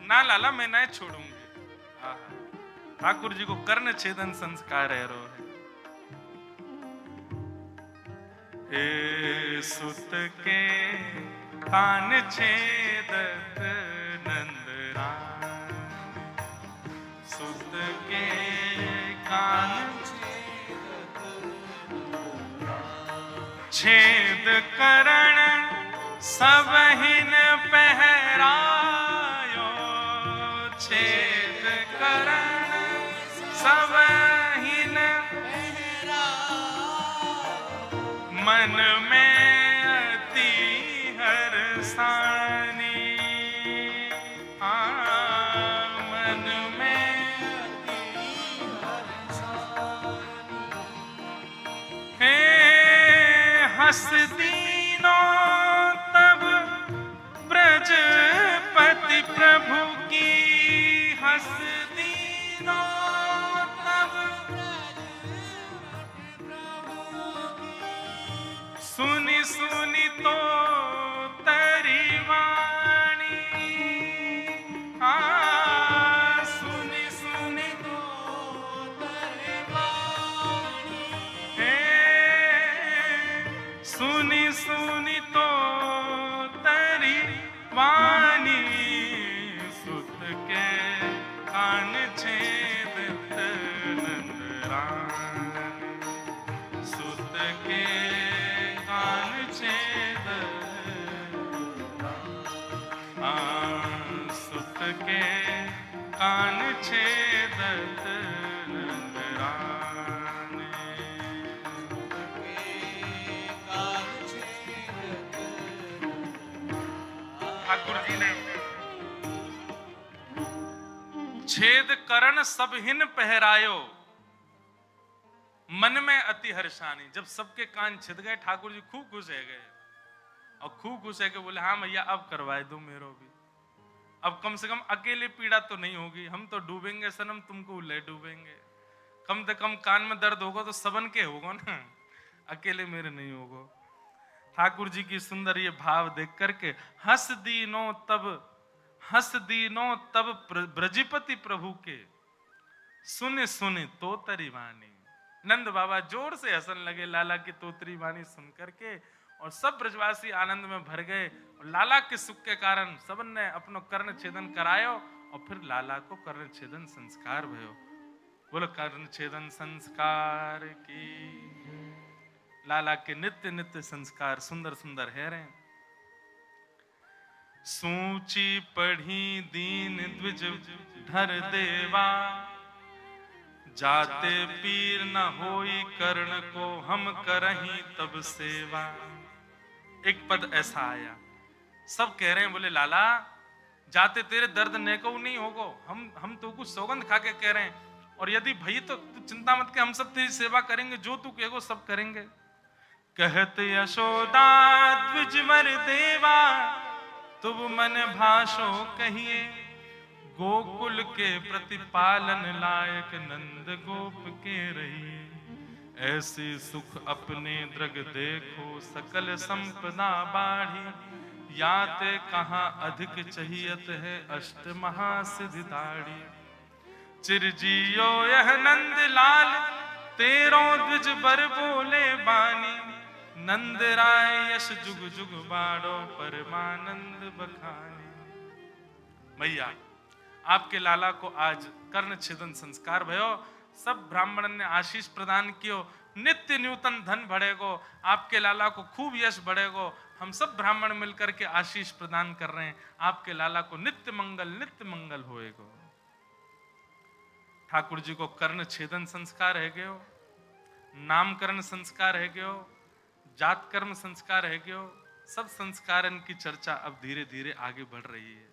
ना लाला मैं नहीं छोड़ूंगी। ठाकुर जी को कर्ण छेदन संस्कार है रो है। ए सुत के कान छेदत नंदरान, सुत के कान छेद करण सबहिन पहरायो, छेद करण सबहिन मन में अति हर्षानी, मन में अति हर्षानी। हे हंस दीनों तब ब्रजपति प्रभु की, हंस दीनों तब सुनी सुनी तो तरी वाणी, सुनी सुनी तो तरी वाणी, सुनी सुनी तो तरी वाणी, सुत के कान छेदत नंदरान, सुत के कान छेदत, सुत के कान छेदत नंदरान, सुत के कान छेदत। ठाकुर जी ने छेद करण सब हिन पहरायो, मन में अति हर्षानी। जब सबके कान छिद गए ठाकुर जी खूब खुश है गए, और खूब खुश है के बोले हाँ भैया अब करवाए दो मेरो भी, अब कम से कम अकेले पीड़ा तो नहीं होगी, हम तो डूबेंगे सनम तुमको ले डूबेंगे, कम से कम कान में दर्द होगा तो सबन के होगा ना, अकेले मेरे नहीं होगा। ठाकुर जी की सुंदर ये भाव देख करके हंस दीनो तब ब्रजपति प्रभु के, सुने सुने तो तरी वाणी। नंद बाबा जोर से हंसन लगे लाला की तोतरी वाणी सुन करके, और सब ब्रजवासी आनंद में भर गए, और लाला के सुख के कारण सबन ने अपनो कर्ण छेदन करायो, और फिर लाला को कर्ण छेदन संस्कार भयो। बोलो कर्ण छेदन संस्कार की। लाला के नित्य नित्य संस्कार सुंदर सुंदर है रहे। सूची पढ़ी दीन द्विज धर देवा, जाते पीर न होई कर्ण को हम करही तब सेवा। एक पद ऐसा आया, सब कह रहे हैं बोले लाला जाते तेरे दर्द नेको नहीं होगो, हम तो कुछ सौगंध खा के कह रहे हैं, और यदि भई तो तू चिंता मत के, हम सब तेरी सेवा करेंगे, जो तू कहेगो सब करेंगे। कहत यशोदा द्विजवर देवा, तुम मन भाषो कहिए, गोकुल के प्रतिपालन लायक नंद गोप के रहिए। ऐसे सुख अपने दृग देखो सकल संपदा बाढ़ी, याते कहाँ अधिक चाहियत है अष्ट महासिद्धि दाढ़ी। चिरजियो यह नंद लाल तेरो द्विज बर बोले बानी, नंद राय यश जुग जुग बाड़ो परमानंद बखानी। मैया आपके लाला को आज कर्ण छेदन संस्कार भयो, सब ब्राह्मण ने आशीष प्रदान कियो, नित्य नूतन धन बढ़ेगो, आपके लाला को खूब यश बढ़ेगो। हम सब ब्राह्मण मिलकर के आशीष प्रदान कर रहे हैं, आपके लाला को नित्य मंगल होएगो। ठाकुर जी को कर्ण छेदन संस्कार है गयो, नामकरण संस्कार है गयो, जात कर्म संस्कार है गयो, सब संस्कारन की चर्चा अब धीरे धीरे आगे बढ़ रही है।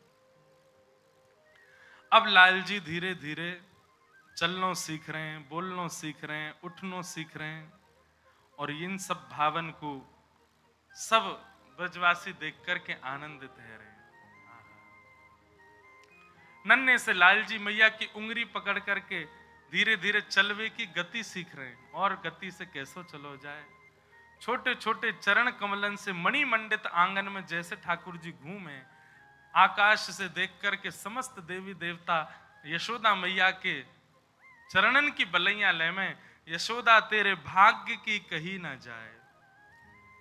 अब लाल जी धीरे धीरे चलनो सीख रहे हैं, बोलनो सीख रहे हैं, उठनो सीख रहे हैं, और इन सब भावन को सब ब्रजवासी देख करके आनंदित है रहे हैं। नन्हे से लाल जी मैया की उंगली पकड़ करके धीरे धीरे चलवे की गति सीख रहे हैं, और गति से कैसो चलो जाए। छोटे छोटे चरण कमलन से मणि मंडित आंगन में जैसे ठाकुर जी घूमे, आकाश से देख करके समस्त देवी देवता यशोदा मैया के चरणन की बलैया ले में, यशोदा तेरे भाग्य की कही ना जाए।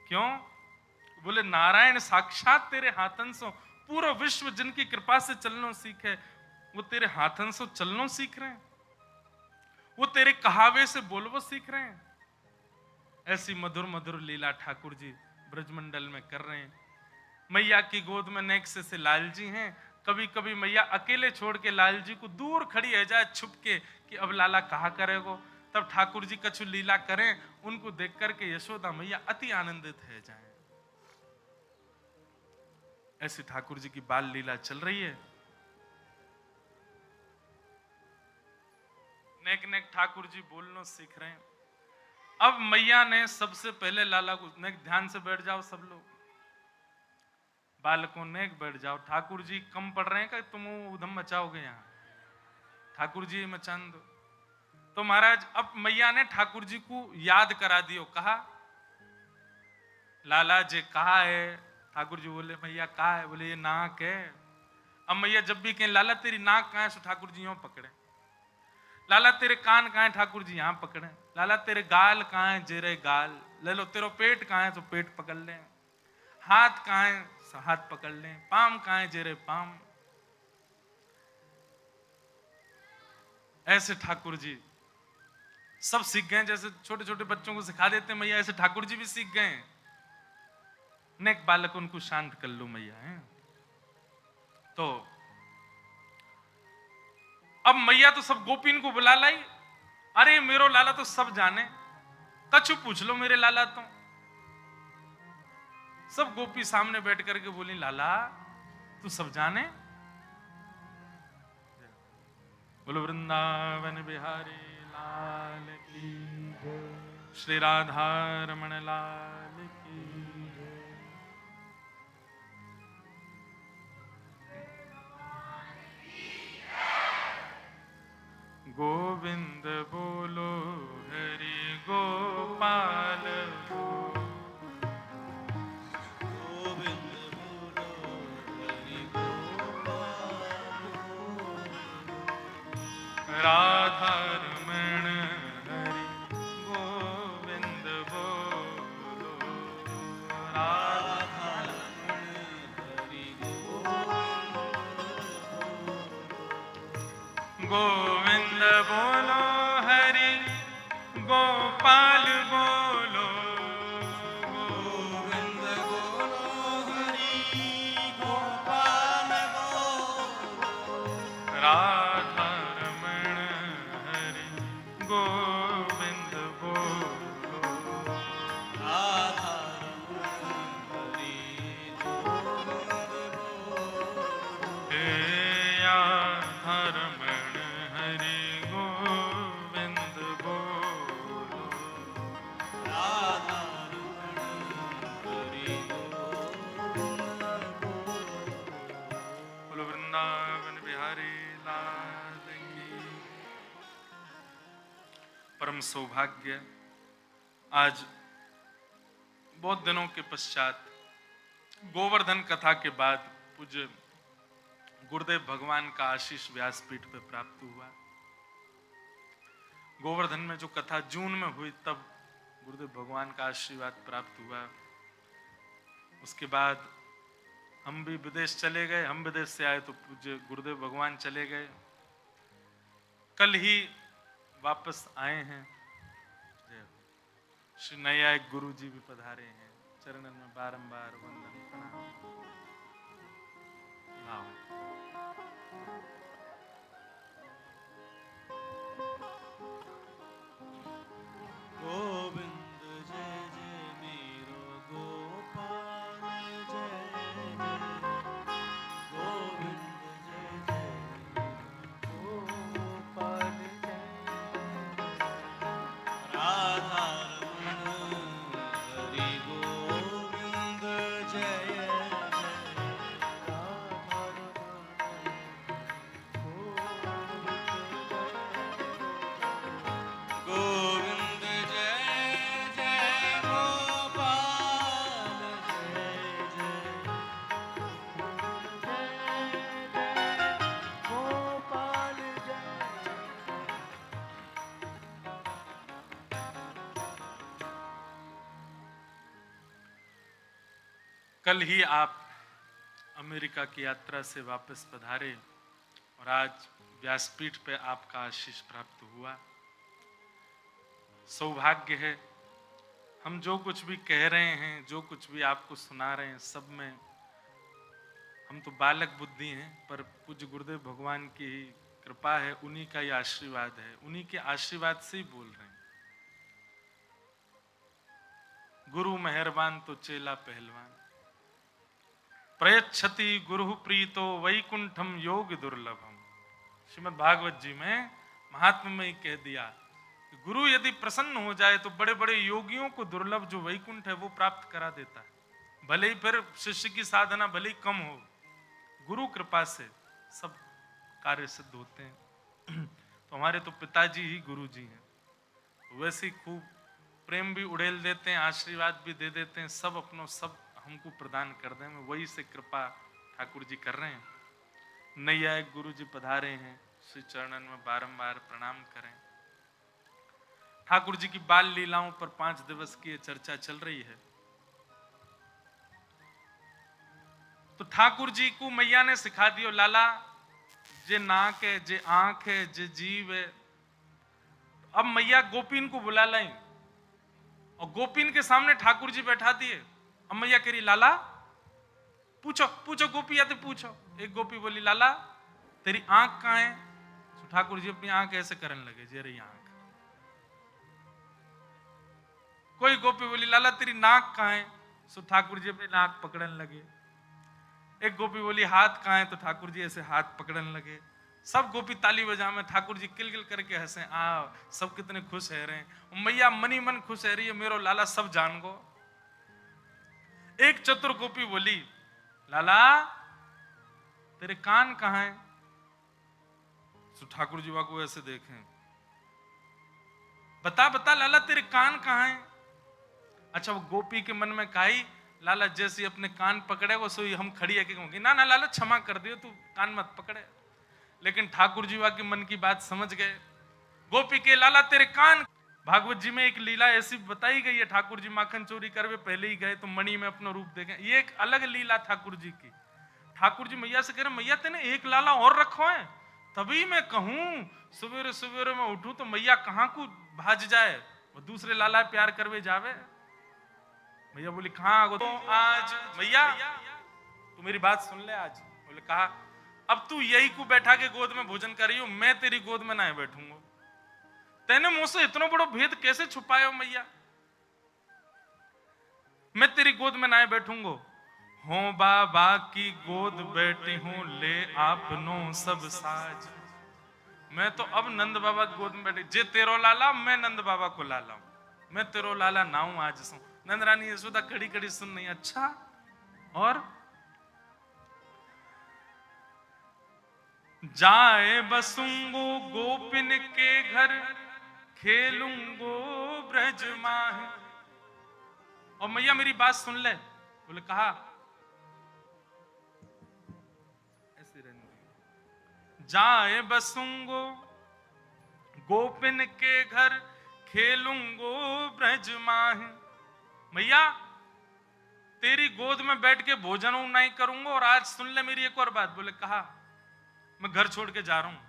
क्यों? बोले नारायण साक्षात तेरे हाथन सो, पूरा विश्व जिनकी कृपा से चलनो सीखे, वो तेरे हाथन से चलनो सीख रहे हैं, वो तेरे कहावे से बोलवो सीख रहे हैं। ऐसी मधुर मधुर लीला ठाकुर जी ब्रजमंडल में कर रहे हैं। मैया की गोद में नेक्स्ट से लाल जी हैं। कभी कभी मैया अकेले छोड़ के लाल जी को दूर खड़ी है जाए छुप के कि अब लाला कहा करेगो, तब ठाकुर जी कछु लीला करें, उनको देख करके यशोदा मैया अति आनंदित है जाए। ऐसी ठाकुर जी की बाल लीला चल रही है। नेक नेक ठाकुर जी बोलना सीख रहे हैं। अब मैया ने सबसे पहले लाला को, नेक ध्यान से बैठ जाओ सब लोग, बालकों नेक बैठ जाओ। ठाकुर जी कम पढ़ रहे हैं कि तुम उधम मचाओगे यहाँ, ठाकुर जी मचान दो। तो महाराज अब मैया ने ठाकुर जी को याद करा दियो, कहा लाला जी कहा है। ठाकुर जी बोले मैया कहा है? बोले ये नाक है। अब मैया जब भी कहें लाला तेरी नाक कहाँ है, सो ठाकुर जी यूं पकड़े। लाला तेरे कान कहाँ है, ठाकुर जी यहाँ पकड़े। लाला तेरे गाल कहाँ है, जेरे गाल ले लो। तेरा पेट कहाँ है, तो पेट पकड़ ले। हाथ कहाँ है, हाथ पकड़ ले। पाम कहाँ है, जेरे पाम। ऐसे ठाकुर जी सब सीख गए, जैसे छोटे छोटे बच्चों को सिखा देते हैं मैया, ऐसे ठाकुर जी भी सीख गए। नेक बालक उनको शांत कर लो मैया है। तो अब मैया तो सब गोपीन को बुला लाई। अरे मेरो लाला तो सब जाने, कछु पूछ लो मेरे लाला तो। सब गोपी सामने बैठ करके बोली लाला तू सब जाने। बोलो वृंदावन बिहारी लाल की, श्री राधा रमण लाल की। गोविंद बोलो हरि गोपाल गोविंद बोलो हरि गोपाल राधा रमण हरि गोविंद बोलो राधा हरि गोविंद बोलो हरि गोपाल बोलो। गोविंद बोलो हरि गोपाल बोलो राधा रमण हरि गोविंद बोलो। राधा हरि गोविंद बोलो हे राधा रमण हरि गोविंद बोलो। राधा हरि गोविंद बोलो वृंदावन बिहारी लाल की। परम सौभाग्य, आज बहुत दिनों के पश्चात गोवर्धन कथा के बाद पूज्य गुरुदेव भगवान का आशीष व्यासपीठ पे प्राप्त हुआ। गोवर्धन में जो कथा जून में हुई तब गुरुदेव भगवान का आशीर्वाद प्राप्त हुआ। उसके बाद हम भी विदेश चले गए। हम विदेश से आए तो पूज्य गुरुदेव भगवान चले गए। कल ही वापस आए हैं। श्री नयायिक गुरु जी भी पधारे हैं। चरणन में बारंबार वंदन प्रणाम। लाओ। गोविंद जय जय मेरो गोपाल जय जय गोविंद जय जय गोपाल जय राधा रमण हरि गोविंद जय जय राधा रमण गोविंद जय जय गोपाल जय जय गोपाल जय कल ही आप अमेरिका की यात्रा से वापस पधारे और आज व्यासपीठ पे आपका आशीष प्राप्त हुआ। सौभाग्य है, हम जो कुछ भी कह रहे हैं, जो कुछ भी आपको सुना रहे हैं, सब में हम तो बालक बुद्धि हैं, पर पूज्य गुरुदेव भगवान की ही कृपा है, उन्हीं का ही आशीर्वाद है, उन्हीं के आशीर्वाद से ही बोल रहे हैं। गुरु मेहरबान तो चेला पहलवान, प्रयच्छति गुरु प्रीतो वैकुंठम योग दुर्लभम। श्रीमद् भागवत जी में महात्मा में ही कह दिया कि गुरु यदि प्रसन्न हो जाए तो बड़े बड़े योगियों को दुर्लभ जो वैकुंठ है वो प्राप्त करा देता है। भले ही फिर शिष्य की साधना भले ही कम हो, गुरु कृपा से सब कार्य सिद्ध होते हैं। तो हमारे तो पिताजी ही गुरु जी हैं, वैसे ही खूब प्रेम भी उड़ेल देते हैं, आशीर्वाद भी दे देते हैं, सब अपनों सब हमको प्रदान कर दें। वही से कृपा ठाकुर जी कर रहे हैं। नैयायिक गुरु जी पधारे हैं, श्री चरणन में बारंबार प्रणाम करें। ठाकुर जी की बाल लीलाओं पर 5 दिवस की चर्चा चल रही है। तो ठाकुर जी को मैया ने सिखा दियो, लाला जे नाक है, जे आंख है, जे जीव है। अब मैया गोपीन को बुला लाई और गोपीन के सामने ठाकुर जी बैठा दिए। अब मैया कह रही, लाला पूछो पूछो गोपी आते पूछो। एक गोपी बोली, लाला तेरी आंख कहां है? तो ठाकुर जी अपनी आंख ऐसे करने लगे, जे रही आंख। कोई गोपी बोली, लाला तेरी नाक कहां है? सो ठाकुर जी अपनी नाक पकड़ने लगे। एक गोपी बोली, हाथ कहां है? तो ठाकुर जी ऐसे हाथ पकड़ने लगे। सब गोपी ताली बजा में, ठाकुर जी किलकिल करके हंसे, सब कितने खुश है रहे हैं। मैया मनी मन खुश है रही है, मेरो लाला सब जान गो। एक चतुर गोपी बोली, लाला तेरे कान कहां है? तो ठाकुर जी को ऐसे देखें, बता बता लाला तेरे कान कहां है? अच्छा, वो गोपी के मन में काई, लाला जैसे अपने कान पकड़े वो सोई हम खड़ी है कि ना ना लाला क्षमा कर दियो, तू कान मत पकड़े। लेकिन ठाकुर जी के मन की बात समझ गए। गोपी के, लाला तेरे कान। भागवत जी में एक लीला ऐसी बताई गई है, ठाकुर जी माखन चोरी करवे पहले ही गए तो मणि में अपना रूप देखें। ये एक अलग लीला ठाकुर जी की। ठाकुर जी मैया से कह रहे, मैया तेने एक लाला और रखो है, तभी मैं कहूं सवेरे सवेरे में उठूं तो मैया कहां को भाज जाए, वो दूसरे लाला प्यार करवे जावे। मैया बोली, कहां तो आज मैया तू मेरी बात सुन ले। आज बोले, कहा अब तू यही को बैठा के गोद में भोजन कर रही हो, मैं तेरी गोद में ना बैठूंगा। तेने मुझसे इतना बड़ा भेद कैसे छुपाए हो मैया? मैं तेरी गोद में ना बैठूंगा। हो बाबा की गोद बैठी हूं, ले आपनो सब साज। मैं तो अब नंद बाबा की गोद में बैठी, जे तेरो लाला मैं नंद बाबा को लाला हूं, मैं तेरो लाला ना हूं आज सो। नंद रानी यशोदा खड़ी खड़ी सुन नहीं। अच्छा, और जाए बसूंगो गोपिन के घर, खेलूंगो ब्रज माहे। और मैया मेरी बात सुन ले। बोले, कहा ऐसे रहने। जाए बसूंगो गोपिन के घर, खेलूंगो ब्रज माहे। मैया तेरी गोद में बैठ के भोजन नहीं करूंगा, और आज सुन ले मेरी एक और बात। बोले, कहा मैं घर छोड़ के जा रहा हूं।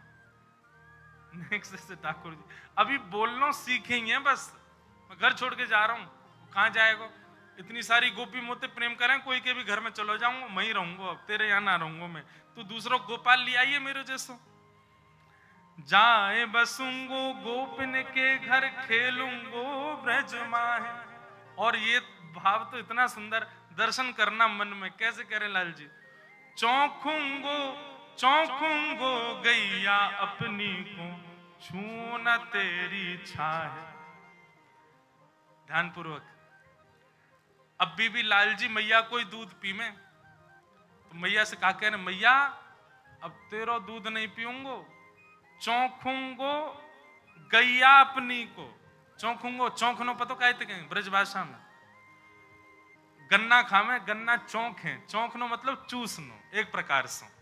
नेक्स्ट से ठाकुर जी अभी बोलना सीखेंगे, बस मैं घर छोड़ के जा रहा हूं। कहां जाएगा? इतनी सारी गोपी मोते प्रेम करें, कोई के भी घर में चलो जाऊंगा, मैं ही रहूंगा, अब तेरे यहां ना रहूंगा मैं। तू दूसरों गोपाल ले आइए मेरे जैसो। जाए बसूंगो गोपिन के घर, खेलूंगो ब्रज माहे। और ये भाव तो इतना सुंदर, दर्शन करना मन में कैसे करें लाल जी। चौंकूंगो चौंकूंगो गैया अपनी को, छू न तेरी छाह। ध्यान पूर्वक। अब बीबी लाल जी मैया कोई दूध पी में, तो मैया से कहा कह रहे, मैया अब तेरो दूध नहीं पीऊंगो, चौंकूंगो गैया अपनी को। चौंकूंगो, चौंकनो पतो कहते कहें ब्रज भाषा में, गन्ना खावे, गन्ना चौंक है, चौंकनो मतलब चूसनो एक प्रकार से।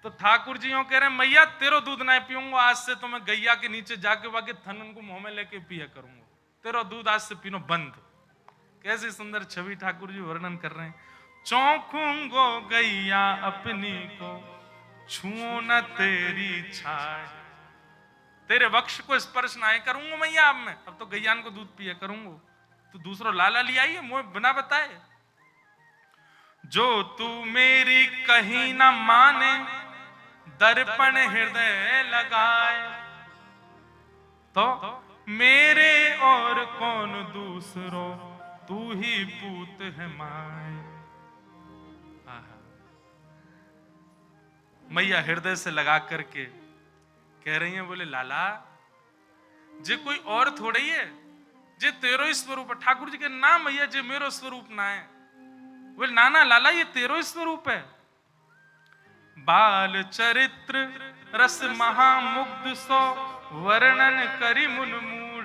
तो ठाकुर जी कह रहे, मैया तेरो दूध नहीं पीऊंगा, आज से तो मैं गैया के नीचे जाके वाके थन उनको मुंह में लेके पिया करूंगा, तेरो दूध आज से पीनो बंद। कैसी सुंदर छवि ठाकुर जी वर्णन कर रहे हैं। चौंकूंगो गैया अपनी को, छू न तेरी छाय। तेरे वक्ष को स्पर्श ना करूंगा मैया, अब मैं अब तो गैयान को दूध पिया करूंगा। तो दूसरो लाला ले आइए मुझे बिना बताए। जो तू मेरी कहीं ना माने, दर्पण हृदय लगाए, तो मेरे और कौन दूसरो, तू ही पूत है माए। मैया हृदय से लगा करके कह रही है, बोले लाला जे कोई और थोड़ी है, जे तेरो ही स्वरूप है। ठाकुर जी के ना मैया जे मेरो स्वरूप ना है। बोले ना ना लाला ये तेरो ही स्वरूप है। बाल चरित्र रस महामुग्ध सो, वर्णन करी मुन मूढ़,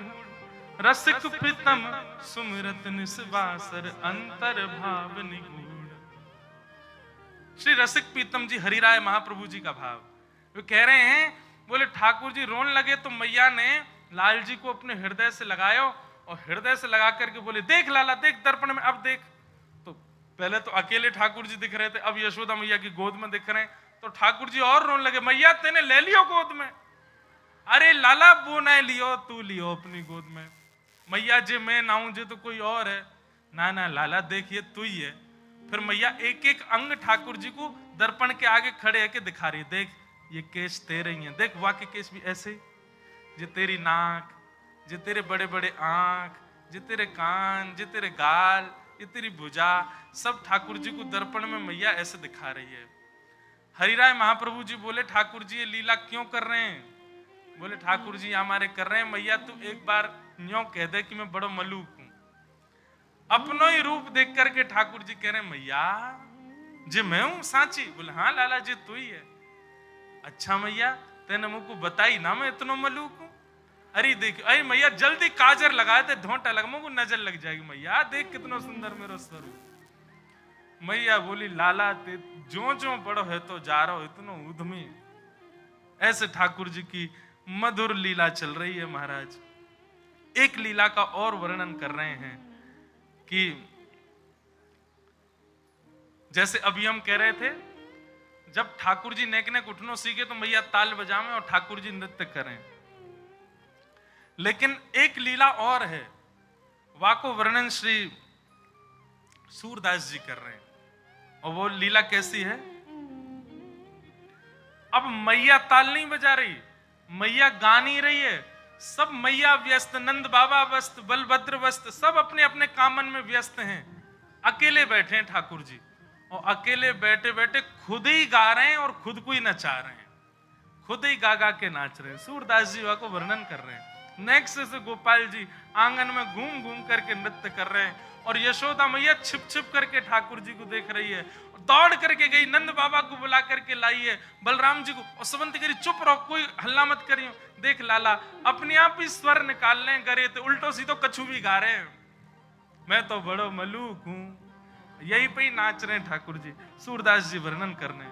रसिक प्रीतम सुमिरत निस्वासर, अंतर भाव निगूढ़। श्री रसिक प्रीतम जी हरिराय महाप्रभु जी का भाव वो कह रहे हैं, बोले ठाकुर जी रोन लगे तो मैया ने लाल जी को अपने हृदय से लगायो, और हृदय से लगा करके बोले देख लाला देख दर्पण में, अब देख। तो पहले तो अकेले ठाकुर जी दिख रहे थे, अब यशोदा मैया की गोद में दिख रहे हैं। तो ठाकुर जी और रोने लगे, मैया तेने ले लियो गोद में। अरे लाला वो नहीं लियो, तू लियो अपनी गोद में। मैया जे मैं ना हूं जे तो कोई और है। ना ना लाला देखिए तू ही है। फिर मैया एक एक अंग ठाकुर जी को दर्पण के आगे खड़े है के दिखा रही है, देख ये केश तेरे ही हैं, देख वाके केश भी ऐसे, जे तेरी नाक, जे तेरे बड़े बड़े आंख, जे तेरे कान, जे तेरे गाल, ये तेरी भुजा, सब ठाकुर जी को दर्पण में मैया ऐसे दिखा रही है। हरिराय महाप्रभु जी बोले ठाकुर जी ये लीला क्यों कर रहे हैं? बोले ठाकुर जी हमारे कर रहे हैं, मैया तू एक बार न्यों कह दे कि मैं बड़ो मलूक हूं। अपनो ही रूप देख करके ठाकुर जी कह रहे हैं, मैया जे मैं हूं सांची? बोले हाँ लाला जी तू ही है। अच्छा मैया तेने मुझको बताई ना मैं इतनो मलूक हूं। अरे देख, अरे मैया जल्दी काजर लगाए थे, ढोंटा लगा, मुझको नजर लग जाएगी। मैया देख कितना सुंदर मेरा स्वरूप। मैया बोली लाला ते जो जो बड़ो है तो जा रहा हो, इतनो उद्यमी। ऐसे ठाकुर जी की मधुर लीला चल रही है महाराज। एक लीला का और वर्णन कर रहे हैं कि जैसे अभी हम कह रहे थे, जब ठाकुर जी नेक नेक उठनो सीखे तो मैया ताल बजावे और ठाकुर जी नृत्य करें। लेकिन एक लीला और है, वाको वर्णन श्री सूरदास जी कर रहे हैं। और वो लीला कैसी है? अब मैया ताल नहीं बजा रही, मैया गा नहीं रही है, सब मैया व्यस्त, नंद बाबा व्यस्त, बलभद्र व्यस्त, सब अपने अपने कामन में व्यस्त हैं। अकेले बैठे हैं ठाकुर जी, और अकेले बैठे बैठे खुद ही गा रहे हैं और खुद को ही नचा रहे हैं, खुद ही गा गा के नाच रहे हैं। सूरदास जी को वर्णन कर रहे हैं। नेक्स्ट से गोपाल जी आंगन में घूम घूम करके नृत्य कर रहे हैं, और यशोदा मैया छिप छिप करके ठाकुर जी को देख रही है। दौड़ करके गई, नंद बाबा को बुला करके लाई है, बलराम जी को, और समंत करी चुप रहो, कोई हल्ला मत करियो। देख लाला अपने आप ही स्वर निकाल ले गरे थे, उल्टो सीधो कछु भी गा रहे हैं। मैं तो बड़ो मलूक हूं। यही पे ही नाच रहे हैं ठाकुर जी। सूरदास जी वर्णन करने,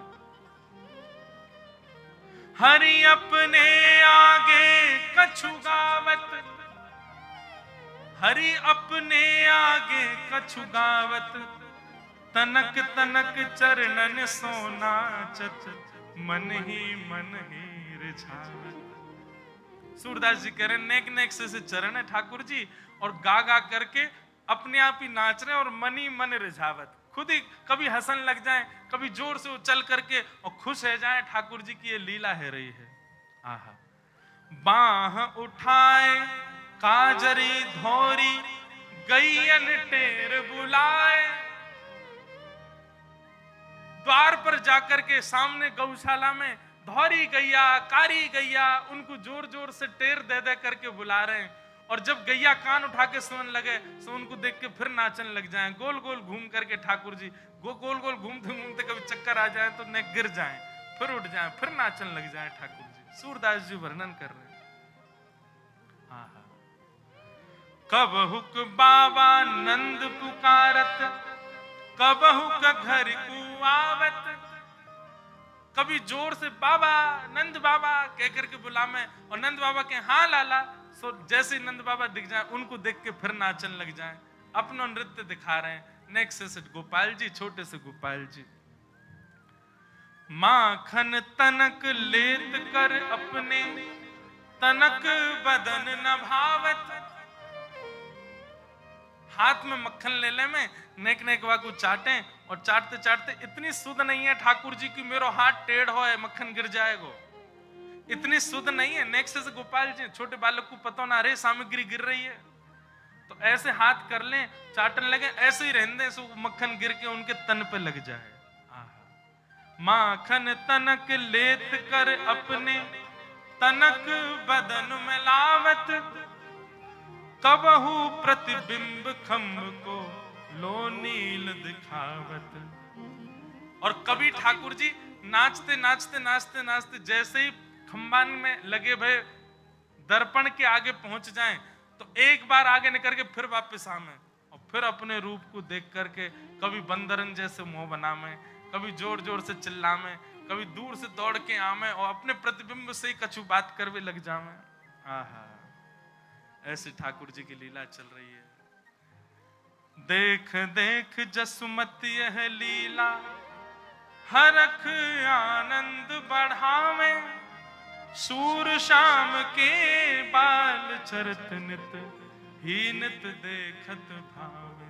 हरि अपने आगे कछु गावत, हरि अपने आगे कछु गावत, तनक तनक चरणन सोना चत, मन ही रिझावत। सूरदास जी कह रहे नेक नेक से चरण है ठाकुर जी, और गा गा करके अपने आप ही नाच रहे हैं, और मन ही मन रिझावत। खुद ही कभी हंसन लग जाएं, कभी जोर से उछल करके और खुश हो जाएं। ठाकुर जी की ये लीला है रही है। आहा, बाह उठाए काजरी धोरी, गैयन टेर बुलाए। द्वार पर जाकर के सामने गौशाला में धौरी गैया, कारी गैया, उनको जोर जोर से टेर दे दे करके बुला रहे हैं। और जब गैया कान उठा के सुन लगे तो उनको देख के फिर नाचन लग जाएं, गोल गोल घूम करके ठाकुर जी गोल गोल घूमते घूमते कभी चक्कर आ जाए तो नेक गिर जाएं, फिर उठ जाएं, फिर नाचन लग जाएं ठाकुर जी। सूरदास जी वर्णन कर रहे हैं। कब हुक बाबा नंद पुकारत, कब हुक घर को आवत। कभी जोर से बाबा, नंद बाबा कह करके बुला में, और नंद बाबा के हाँ लाला। सो जैसे नंद बाबा दिख जाए उनको देख के फिर नाचन लग जाए, अपना नृत्य दिखा रहे हैं। नेक्स्ट से गोपाल जी, छोटे से गोपाल जी, माखन तनक लेत कर अपने, तनक बदन न भावत। हाथ में मक्खन ले ले में नेक नेक वाकू चाटे और चाटते चाटते इतनी सुध नहीं है ठाकुर जी की मेरो हाथ टेढ़ हो है मक्खन गिर जाएगा। इतनी सुध नहीं है। नेक्स्ट से गोपाल जी छोटे बालक को पता ना रे सामग्री गिर रही है तो ऐसे हाथ कर लें चाटन लगे ऐसे ही रहने सो मक्खन गिर के उनके तन पे लग जाए। माखन तनक लेत कर अपने तनक बदन में लावत कबहू प्रतिबिंब खम्ब को लो नील दिखावत। और कभी ठाकुर जी नाचते नाचते नाचते नाचते जैसे ही खम्बान में लगे भय दर्पण के आगे पहुंच जाएं तो एक बार आगे निकल के फिर वापस आवे और फिर अपने रूप को देख करके कभी बंदरन जैसे मुंह बनावे, कभी जोर जोर से चिल्लावे, कभी दूर से दौड़ के आवे और अपने प्रतिबिंब से ही कछु बात करवे लग जावे। आहा, ऐसी ठाकुर जी की लीला चल रही है। देख देख जसुमती यह लीला हरख आनंद बढ़ावे सूर शाम के बाल चरत नित ही नित देखत भावे।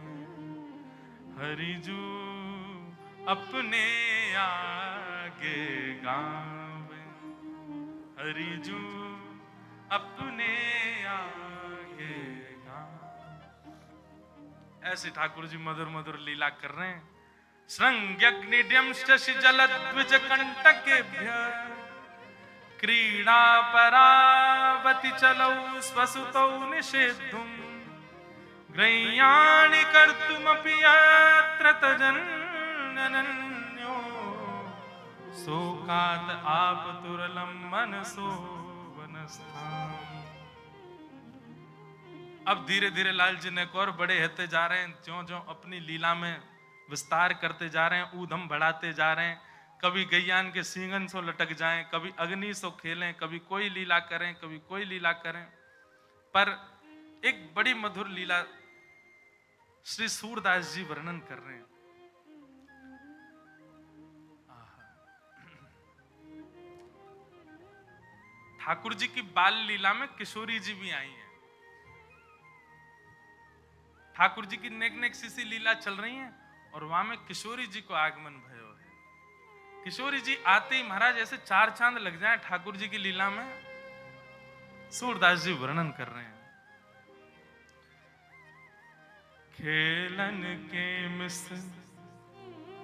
हरिजू अपने आगे गावे, हरिजू अपने आगे गावे। ऐसे ठाकुर जी मधुर मधुर लीला कर रहे हैं। श्रृंग्यग्निड्यम शशि जलद्विज कंटकेभ्य क्रीड़ा परावति चलौ स्वसुतौ निषेद्धुम ग्रह्याणि कर्तुमपि यत्र तजन्यो शोकात् आपतुरलं मनसो वनस्थाम्। अब धीरे धीरे लाल जी ने और बड़े होते जा रहे हैं, ज्यों ज्यों अपनी लीला में विस्तार करते जा रहे हैं, ऊधम बढ़ाते जा रहे हैं। कभी गैयान के सींगन सो लटक जाएं, कभी अग्नि सो खेलें, कभी कोई लीला करें, कभी कोई लीला करें। पर एक बड़ी मधुर लीला श्री सूरदास जी वर्णन कर रहे हैं। ठाकुर जी की बाल लीला में किशोरी जी भी आई हैं। ठाकुर जी की नेक नेक सी लीला चल रही है और वहां में किशोरी जी को आगमन भयो है। किशोरी जी आते ही महाराज ऐसे चार चांद लग जाए ठाकुर जी की लीला में। सूरदास जी वर्णन कर रहे हैं। खेलन के मिस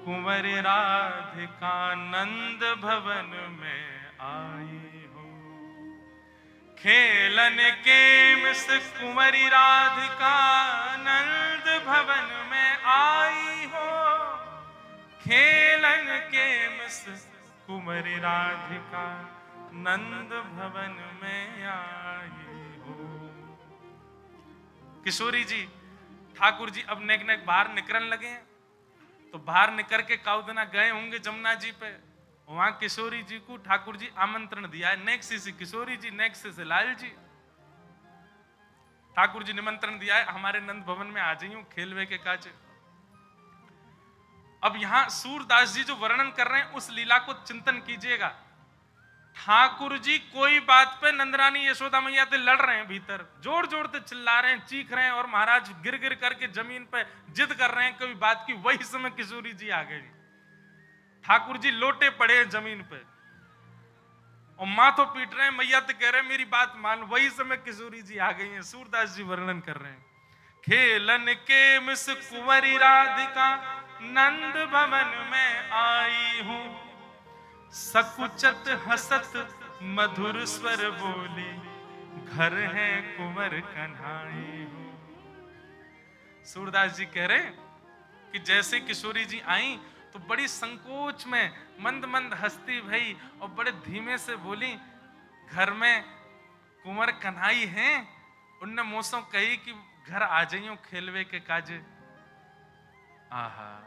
कुंवर राधिका नंद भवन में आई हो। खेलन के मिस कुंवरी राधिका नंद भवन में आई हो। खेलन के मिस कुंवरी राधिका नंद भवन में आई हो। किशोरी जी ठाकुर जी अब नेक नेक बाहर निकलने लगे तो बाहर निकल के काउदना गए होंगे जमुना जी पे। वहां किशोरी जी को ठाकुर जी आमंत्रण दिया है। नेक्स्ट से किशोरी जी, नेक्स्ट से लाल जी। ठाकुर जी निमंत्रण दिया है हमारे नंद भवन में आ जाइयो खेलवे के काज। अब यहां सूरदास जी जो वर्णन कर रहे हैं उस लीला को चिंतन कीजिएगा। ठाकुर जी कोई बात पे नंदरानी यशोदा मैया से लड़ रहे हैं, भीतर जोर जोर से चिल्ला रहे हैं, चीख रहे हैं और महाराज गिर गिर करके जमीन पे जिद कर रहे हैं कोई बात की। वही समय किशोरी जी आ गई। ठाकुर जी लोटे पड़े हैं जमीन पे और माथों पीट रहे हैं, मैया तो कह रहे हैं मेरी बात मान। वही समय किशोरी जी आ गई हैं। सूरदास जी वर्णन कर रहे हैं। खेलन के मिस कुंवरी राधिका नंद भवन में आई हूं। सकुचत हसत मधुर स्वर बोली घर है कुंवर कन्हाई हूं। सूरदास जी कह रहे कि जैसे किशोरी जी आई तो बड़ी संकोच में मंद मंद हंसती भई और बड़े धीमे से बोली घर में कुंवर कन्हाई हैं। उनने मोसों कही कि घर आ जाइयो खेलवे के काजे। आहा,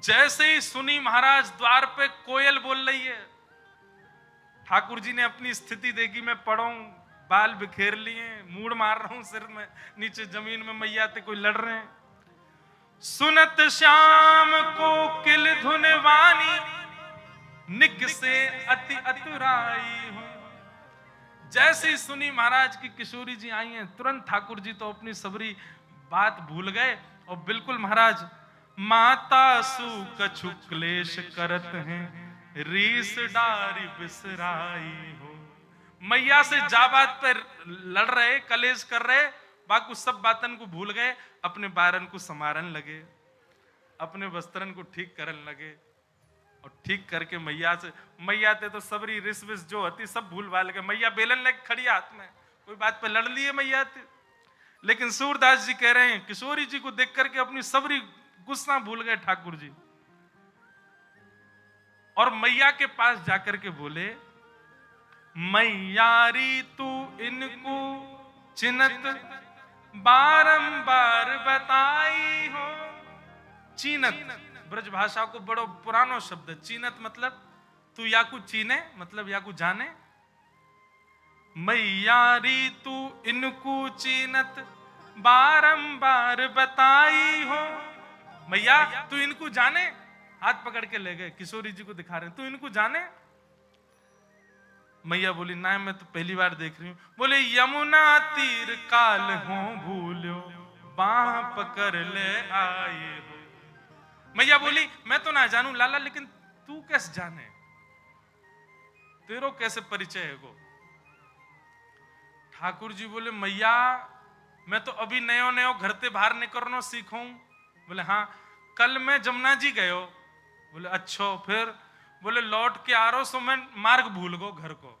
जैसे ही सुनी महाराज द्वार पे कोयल बोल रही है। ठाकुर जी ने अपनी स्थिति देखी, मैं पड़ा हूं, बाल बिखेर लिए, मूड़ मार रहा हूं सिर में, नीचे जमीन में मैया ते कोई लड़ रहे हैं। सुनत श्याम को किल धुनवानी निक से अति अतुराई हूं। जैसे ही सुनी महाराज की किशोरी जी आई हैं, तुरंत ठाकुर जी तो अपनी सबरी बात भूल गए और बिल्कुल महाराज, माता सु कछु क्लेश करत हैं, रीस डारी बिसराई हो। मैया से जा बात पर लड़ रहे, कलेश कर रहे, बाकू सब बातन को भूल गए, अपने बारन को समारन लगे, अपने वस्त्रन को ठीक करन लगे और ठीक करके मैया से, मैया ते तो सबरी रिस विस जो होती सब भूल भाल गए। मैया बेलन लेके खड़ी हाथ में, कोई बात पे लड़ लिए मैया ते। लेकिन सूरदास जी कह रहे हैं किशोरी जी को देख करके अपनी सबरी गुस्सा भूल गए ठाकुर जी, और मैया के पास जाकर के बोले, मैयारी तू इनको चिन्हत बारंबार बताई हो। चीनत ब्रज भाषा को बड़ो पुरानो शब्द है। चीनत मतलब तू या को चीने, मतलब या को जाने। मैयारी तू इनको चीनत बारंबार बताई हो। मैया तू इनको जाने, हाथ पकड़ के ले गए, किशोरी जी को दिखा रहे हैं, तू इनको जाने। मैया बोली ना, मैं तो पहली बार देख रही हूं। बोले यमुना तीर काल हो भूलो, बाह पकड़ ले आए हो। मैया बोली मैं तो ना जानू लाला, लेकिन तू कैसे जाने, तेरो कैसे परिचय है गो। ठाकुर जी बोले मैया मैं तो अभी नयो नयो घर ते बाहर निकलनो सीखूं। बोले हाँ, कल मैं जमुना जी गयो। बोले अच्छो, फिर? बोले लौट के आ रहो सो मैं मार्ग भूल गो, घर को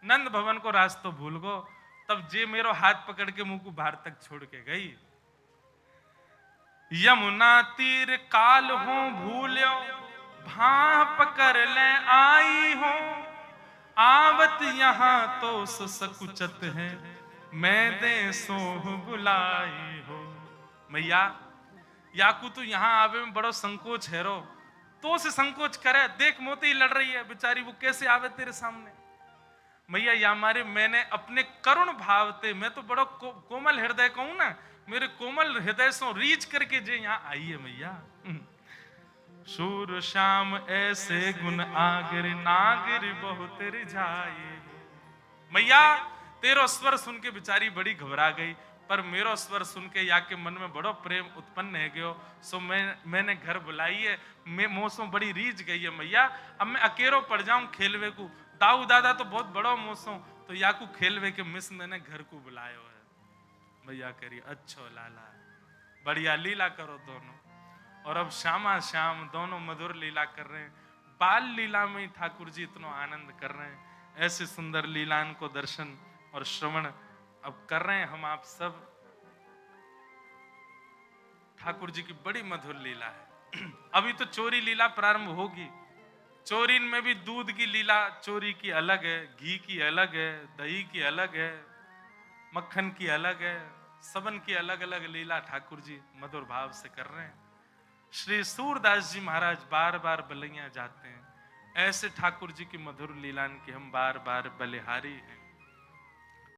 नंद भवन को रास्ता भूल गो, तब जे मेरो हाथ पकड़ के मुंह को बाहर तक छोड़ के गई। यमुना तीर काल हो भूल्यो, भां पकड़ ले आई हो। आवत यहाँ तो सकुचत है, मैं दे सोह बुलाई हो। मैया याकू तू यहाँ आवे में बड़ो संकोच है रो, तो से संकोच करे, देख मोती ही लड़ रही है बेचारी, वो कैसे आवे तेरे सामने। मैया या मारे मैंने अपने करुण भाव ते, मैं तो बड़ो कोमल हृदय कहूं ना, मेरे कोमल हृदय से रीच करके जे यहाँ आई है मैया। सूर श्याम ऐसे गुण आगर, नागर बहुत रिझाए। मैया तेरो स्वर सुन के बेचारी बड़ी घबरा गई, पर मेरो स्वर सुन के या के मन में बड़ो प्रेम उत्पन्न है गयो, सो मैंने घर बुलाई है, मैं मौसम बड़ी रीझ गई है मैया। अब मैं अकेलो पड़ जाऊं खेलवे को, दाऊ दादा तो बहुत बड़ो मौसम, तो या को खेलवे के मिस मैंने घर को बुलायो है। मैया करी अच्छो लाला, बढ़िया लीला करो दोनों। और अब श्यामा श्याम दोनों मधुर लीला कर रहे हैं। बाल लीला में ही ठाकुर जी इतना आनंद कर रहे हैं। ऐसे सुंदर लीलान को दर्शन और श्रवण अब कर रहे हैं हम आप सब। ठाकुर जी की बड़ी मधुर लीला है। अभी तो चोरी लीला प्रारंभ होगी। चोरी में भी दूध की लीला चोरी की अलग है, घी की अलग है, दही की अलग है, मक्खन की अलग है, सबन की अलग अलग लीला ठाकुर जी मधुर भाव से कर रहे हैं। श्री सूरदास जी महाराज बार बार बलैया जाते हैं। ऐसे ठाकुर जी की मधुर लीलान के हम बार बार बलिहारी हैं।